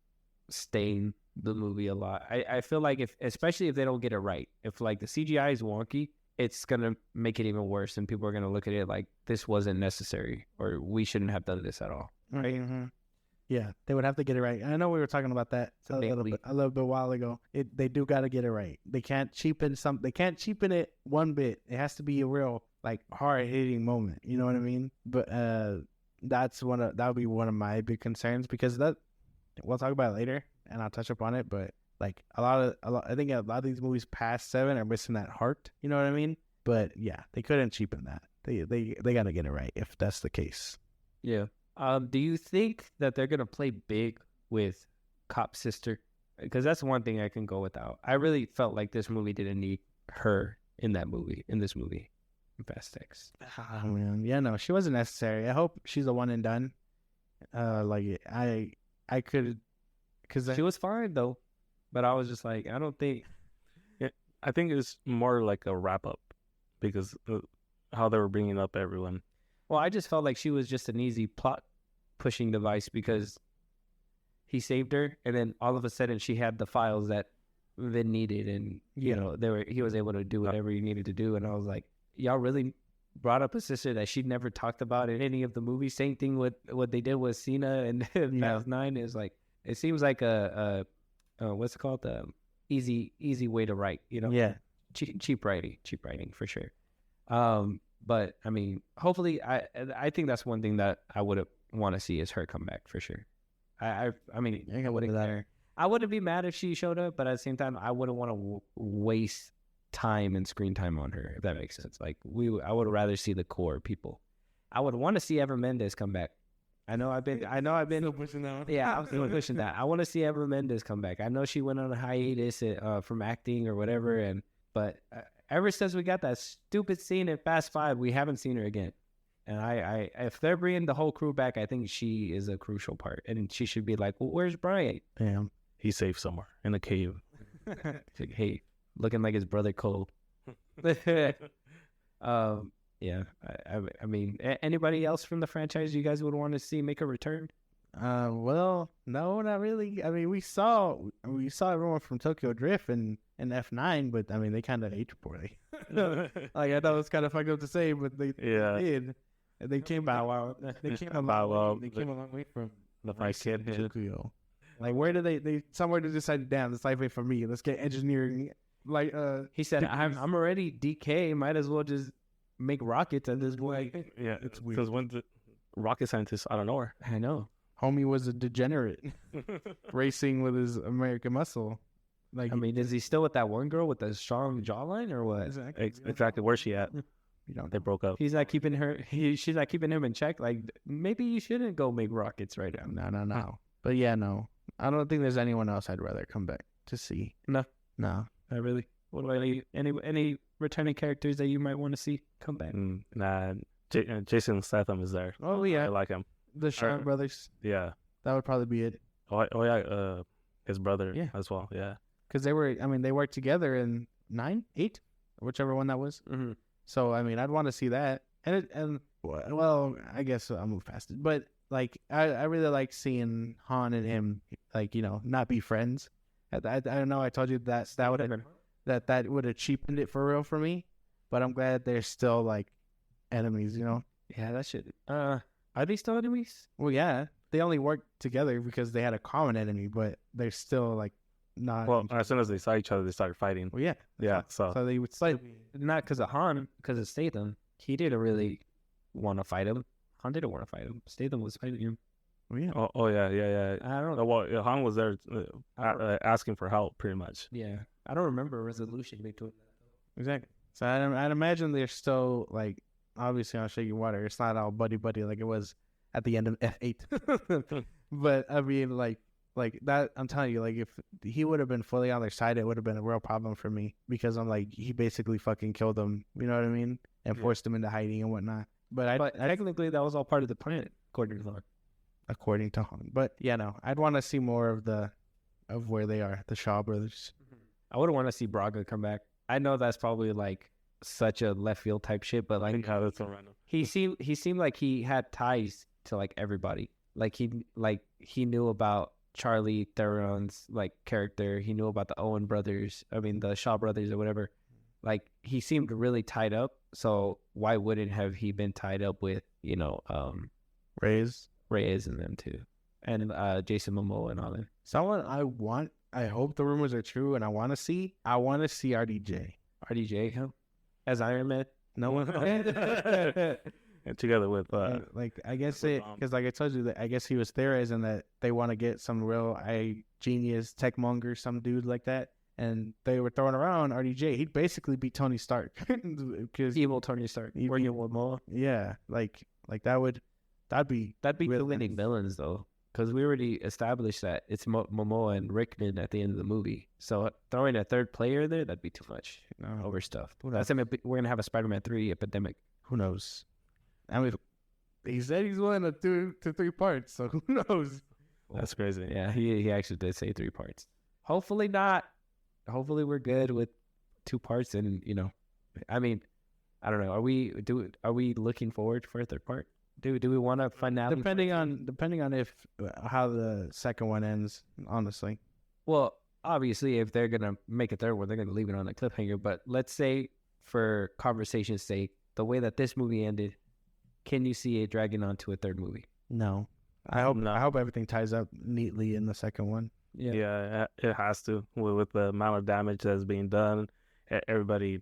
stain the movie a lot. I feel like especially if they don't get it right, if like the CGI is wonky, it's going to make it even worse and people are going to look at it like this wasn't necessary or we shouldn't have done this at all. Right. Mm-hmm. Yeah, they would have to get it right. I know we were talking about that a little bit while ago. They do got to get it right. They can't cheapen They can't cheapen it one bit. It has to be a real like hard hitting moment. You know what I mean? But that would be one of my big concerns because we'll talk about it later and I'll touch upon it. But like I think a lot of these movies past 7 are missing that heart. You know what I mean? But yeah, they couldn't cheapen that. They got to get it right if that's the case. Yeah. Do you think that they're gonna play big with Cop's sister? Because that's one thing I can go without. I really felt like this movie didn't need her in this movie, in Fast X. Oh man, yeah, no, she wasn't necessary. I hope she's a one and done. I could, because she was fine though, but I was just like, I don't think. I think it's more like a wrap up because how they were bringing up everyone. Well, I just felt like she was just an easy plot pushing device because he saved her, and then all of a sudden she had the files that Vin needed, and he was able to do whatever he needed to do. And I was like, y'all really brought up a sister that she'd never talked about in any of the movies. Same thing with what they did with Cena and Fast 9 is like it seems like a what's it called, the easy way to write, Yeah, cheap writing for sure. But I mean, hopefully, I think that's one thing that I would want to see is her come back for sure. I mean, I wouldn't be mad if she showed up, but at the same time, I wouldn't want to waste time and screen time on her, if that makes sense. Like I would rather see the core people. I would want to see Ever Mendez come back. I know I've been still pushing that one. Yeah, I'm still pushing that. I want to see Ever Mendez come back. I know she went on a hiatus from acting or whatever, but ever since we got that stupid scene in Fast 5, we haven't seen her again. And I if they're bringing the whole crew back, I think she is a crucial part, and she should be like, well, where's Brian? Damn, he's safe somewhere in a cave. Like, hey, looking like his brother Cole. Yeah, I mean, anybody else from the franchise you guys would want to see make a return? Well, no, not really. I mean, we saw everyone from Tokyo Drift and F9, but I mean, they kind of aged poorly. Like I thought it was kind of fucked up to say, but they did. And they came Bow Wow. They came a long way from the fight kid Tokyo. Like where did they somewhere they decided, damn, this life ain't for me. Let's get engineering. Like he said, I'm already DK. Might as well just make rockets at this point. Yeah, it's weird. Because when the rocket scientist out of nowhere. I know. Homie was a degenerate, racing with his American muscle. Like, I mean, is he still with that one girl with the strong jawline, or what? Exactly. Where's she at? They broke up. He's not keeping her. She's not keeping him in check. Like, maybe you shouldn't go make rockets right now. No. But yeah, no. I don't think there's anyone else I'd rather come back to see. No. Not really. What about any returning characters that you might want to see come back? Nah. Jason Statham is there. Oh yeah, I like him. The Shaw brothers. Yeah. That would probably be it. Oh yeah. His brother as well. Yeah. Because they worked together in 9, 8, whichever one that was. Mm-hmm. So I mean, I'd want to see that. And well, I guess I'll move past it. But like, I really like seeing Han and him, like, not be friends. I don't know. I told you that would have been. that would have cheapened it for real for me. But I'm glad they're still like enemies, you know? Yeah, that should. Are they still enemies? Well, yeah, they only worked together because they had a common enemy, but they're still like not. Well, as soon as they saw each other, they started fighting. Well, yeah, Yeah, so so they would But still be. not because of Han, because of Statham. He didn't really want to fight him. Han didn't want to fight him. Statham was fighting him. Well, yeah, oh yeah. I don't know. Well, Han was there asking for help, pretty much. Yeah, I don't remember a resolution between that. exactly. So I'd imagine they're still like obviously on shaky water. It's not all buddy like it was at the end of F8. But I mean, like that. I'm telling you, like if he would have been fully on their side, it would have been a real problem for me because I'm like he basically fucking killed them. You know what I mean? And forced them into hiding and whatnot. But Technically, that was all part of the plan, according to Han. according to Han. But yeah, no, I'd want to see more of where they are, the Shaw brothers. I wouldn't want to see Braga come back. I know that's probably like such a left field type shit, but like That's so random. he seemed like he had ties to like everybody. Like he knew about Charlie Theron's like character. He knew about the Owen brothers. I mean the Shaw brothers or whatever. Like he seemed really tied up. So why wouldn't have he been tied up with Reyes. Reyes and them too, and Jason Momoa and all that. Someone I hope the rumors are true, and I want to see RDJ. RDJ huh? As Iron Man. No one. And together with like I guess because like I told you that I guess he was theorizing that they want to get some real genius tech monger, some dude like that, and they were throwing around RDJ. He'd basically be Tony Stark because Evil Tony Stark. Working with Momoa. yeah, like that'd be Two really winning nice. villains though, because we already established that it's Momoa and Rickman at the end of the movie. So throwing a third player there, that'd be too much overstuffed. That's we're gonna have a Spider-Man 3 epidemic. Who knows? I mean, he said he's willing to 2 to 3 parts, so who knows? that's crazy. Yeah, he actually did say 3 parts. Hopefully not. Hopefully we're good with 2 parts, and I mean, I don't know. Are we looking forward for a third part? Do we want a finale? Depending on if how the second one ends, honestly. Well, obviously, if they're gonna make a third one, they're gonna leave it on a cliffhanger. But let's say, for conversation's sake, the way that this movie ended, can you see it dragging on to a third movie? No. I hope everything ties up neatly in the second one. Yeah, it has to with the amount of damage that's being done. Everybody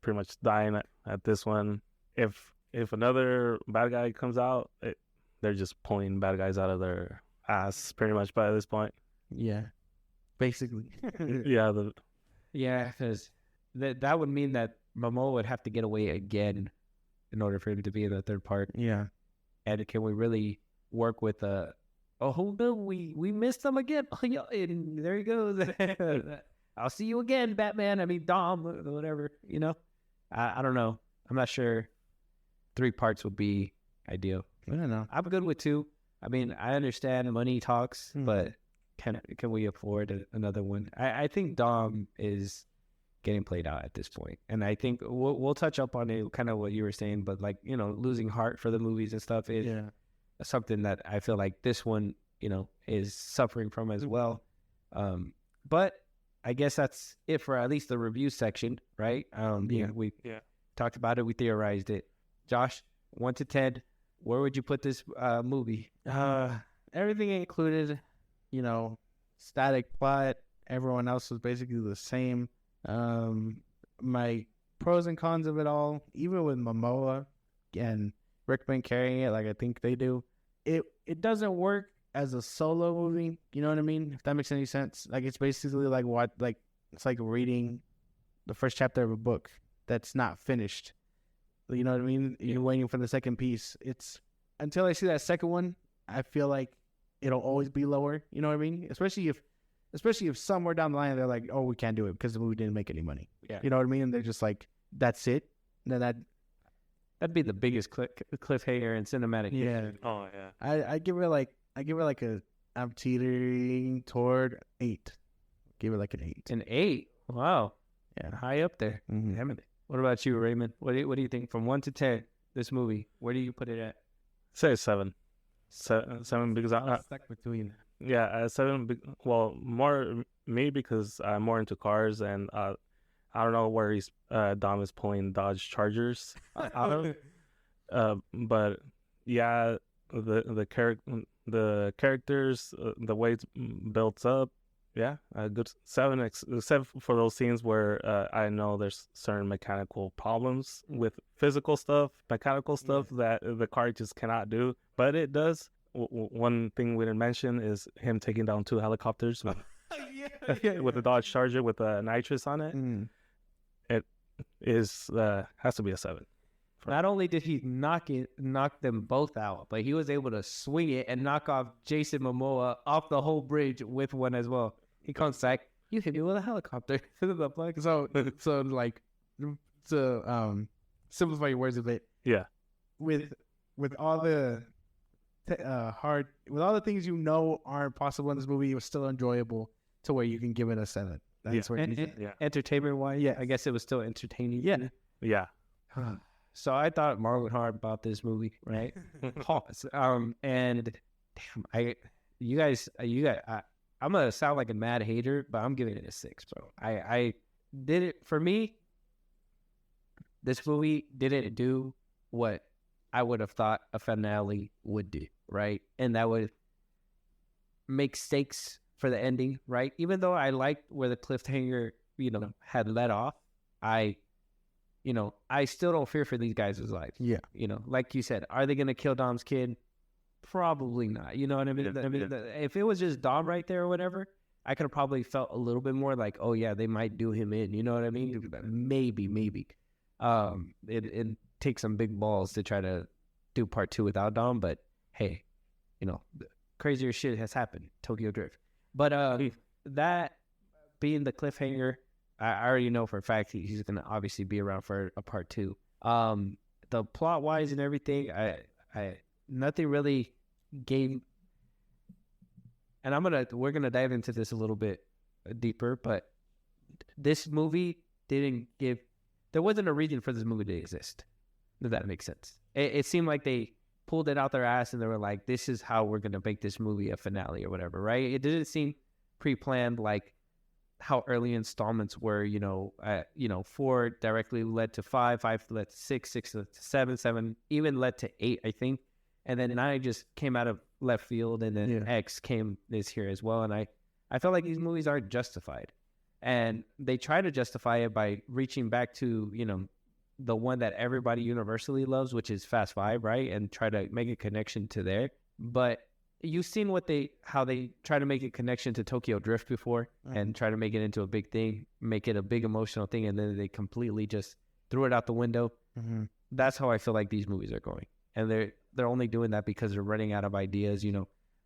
pretty much dying at this one. If another bad guy comes out, they're just pulling bad guys out of their ass pretty much by this point. Yeah. Basically. Yeah, Yeah, because that would mean that Momoa would have to get away again in order for him to be in the third part. Yeah. And can we really work with oh no, we missed him again. Oh, yeah, and there he goes. I'll see you again, Batman. I mean, Dom, whatever. I don't know. I'm not sure. 3 parts would be ideal. I don't know. I'm good with 2. I mean, I understand money talks, but can we afford another one? I think Dom is getting played out at this point, and I think we'll touch up on it, kind of what you were saying, but like losing heart for the movies and stuff is something that I feel like this one is suffering from as well. But I guess that's it for at least the review section, right? We talked about it, we theorized it. Josh, 1 to 10, where would you put this movie? Everything included, static plot. Everyone else was basically the same. My pros and cons of it all, even with Momoa and Rickman carrying it like I think they do, it doesn't work as a solo movie. You know what I mean? If that makes any sense. Like it's basically it's like reading the first chapter of a book that's not finished. You know what I mean? You're waiting for the second piece. It's until I see that second one, I feel like it'll always be lower. You know what I mean? Especially if somewhere down the line they're like, oh, we can't do it because the movie didn't make any money. Yeah. You know what I mean? And they're just like, that's it. And then that'd be the biggest cliffhanger in cinematic history. Oh yeah. I give her like I'm teetering toward 8. Give it like an 8. An 8. Wow. Yeah. High up there. Mm-hmm. Damn it. What about you, Raymond? What do you think from 1 to 10? This movie, where do you put it at? Say 7. 7 because I stuck between. Yeah, 7. Well, more me because I'm more into cars, and I don't know where Dom is pulling Dodge Chargers out of. But yeah, the characters, the way it's built up, yeah, a good 7, except for those scenes where I know there's certain mechanical problems with physical stuff, mechanical stuff that the car just cannot do, but it does. One thing we didn't mention is him taking down 2 helicopters with, with the Dodge Charger with nitrous on it. It is has to be a 7. Not only did he knock them both out, but he was able to swing it and knock off Jason Momoa off the whole bridge with one as well. He comes back, you hit me with a helicopter. So like to simplify your words a bit. Yeah. With all the with all the things you know aren't possible in this movie, it was still enjoyable to where you can give it a 7. That's where entertainment wise, I guess it was still entertaining. Yeah. So I thought Marlon hard about this movie, right? And damn, you guys, I'm gonna sound like a mad hater, but I'm giving it a 6, bro. I did it for me. This movie didn't do what I would have thought a finale would do, right? And that would make stakes for the ending, right? Even though I liked where the cliffhanger, had let off, I still don't fear for these guys' lives. Yeah. Like you said, are they going to kill Dom's kid? Probably not. You know what I mean? If it was just Dom right there or whatever, I could have probably felt a little bit more like, oh, yeah, they might do him in. You know what I mean? Maybe. It takes some big balls to try to do part 2 without Dom. But, hey, crazier shit has happened. Tokyo Drift. But that being the cliffhanger, I already know for a fact he's going to obviously be around for a part 2. The plot wise and everything, I nothing really gave. And we're gonna dive into this a little bit deeper, but this movie there wasn't a reason for this movie to exist. Does that make sense? It seemed like they pulled it out their ass and they were like, this is how we're gonna make this movie a finale or whatever, right? It didn't seem pre-planned like how early installments were, 4 directly led to 5 led to 6 led to 7 even led to 8, I think. And then 9 just came out of left field, and then X is here as well. And I felt like these movies aren't justified. And they try to justify it by reaching back to, the one that everybody universally loves, which is Fast 5, right? And try to make a connection to there. But you've seen how they try to make a connection to Tokyo Drift before and try to make it into a big thing, make it a big emotional thing, and then they completely just threw it out the window. That's how I feel like these movies are going. And they're only doing that because they're running out of ideas.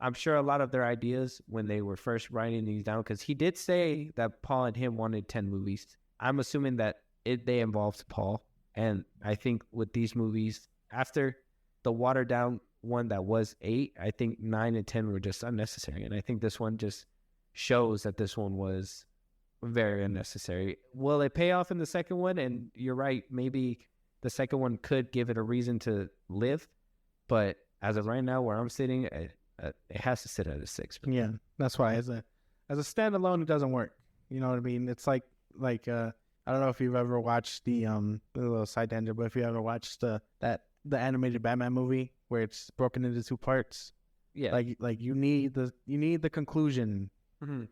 I'm sure a lot of their ideas when they were first writing these down, because he did say that Paul and him wanted 10 movies. I'm assuming that they involved Paul. And I think with these movies, after the watered down one that was 8, I think 9 and 10 were just unnecessary. And I think this one just shows that this one was very unnecessary. Will it pay off in the second one? And you're right, maybe the second one could give it a reason to live. But as of right now, where I'm sitting, it has to sit at a 6. Yeah, that's why as a standalone, it doesn't work. You know what I mean? It's like I don't know if you've ever watched the a little side tangent, but if you ever watched the animated Batman movie where it's broken into 2 parts, like you need the conclusion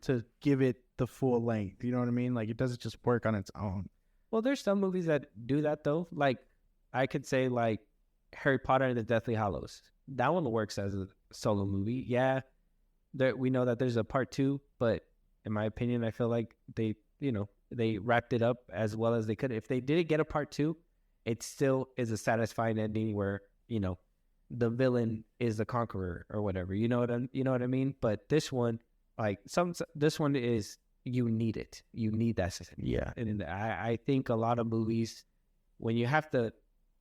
to give it the full length. You know what I mean? Like it doesn't just work on its own. Well, there's some movies that do that though. Like I could say like Harry Potter and the Deathly Hallows. That one works as a solo movie. Yeah, we know that there's a part 2, but in my opinion, I feel like they wrapped it up as well as they could. If they didn't get a part 2, it still is a satisfying ending where the villain is the conqueror or whatever. You know what I mean? But this one, this one is you need it. You need that system. Yeah. And I think a lot of movies, when you have to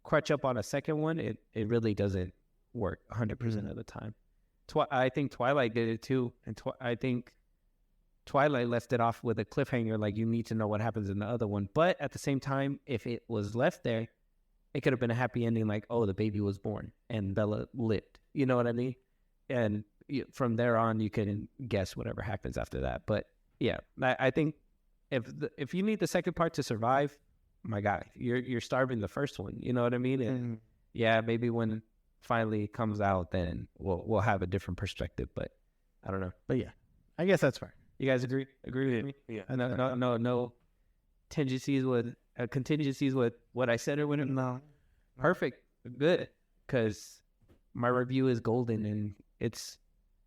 crutch up on a second one, it really doesn't work 100% of the time. I think Twilight did it too, and I think Twilight left it off with a cliffhanger, like you need to know what happens in the other one. But at the same time, if it was left there, it could have been a happy ending, like, oh, the baby was born and Bella lived. You know what I mean? And from there on, you can guess whatever happens after that. But yeah, I think if you need the second part to survive, my guy, you're starving the first one. You know what I mean? And yeah, maybe when it finally comes out, then we'll have a different perspective. But I don't know. But yeah, I guess that's fair. You guys agree with me? Yeah. No contingencies with what I said or whatever. No. Perfect. Good. Because my review is golden and it's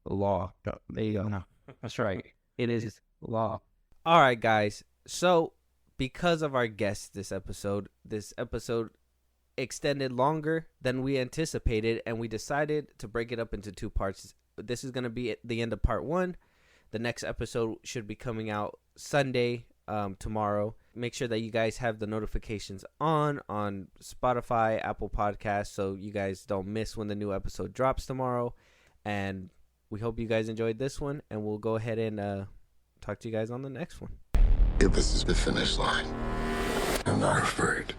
law. There you go. No. That's right. It is law. All right, guys. So because of our guests this episode extended longer than we anticipated, and we decided to break it up into 2 parts. This is going to be the end of part 1. The next episode should be coming out Sunday, tomorrow. Make sure that you guys have the notifications on Spotify, Apple Podcasts, so you guys don't miss when the new episode drops tomorrow. And we hope you guys enjoyed this one, and we'll go ahead and talk to you guys on the next one. If this is the finish line, I'm not afraid.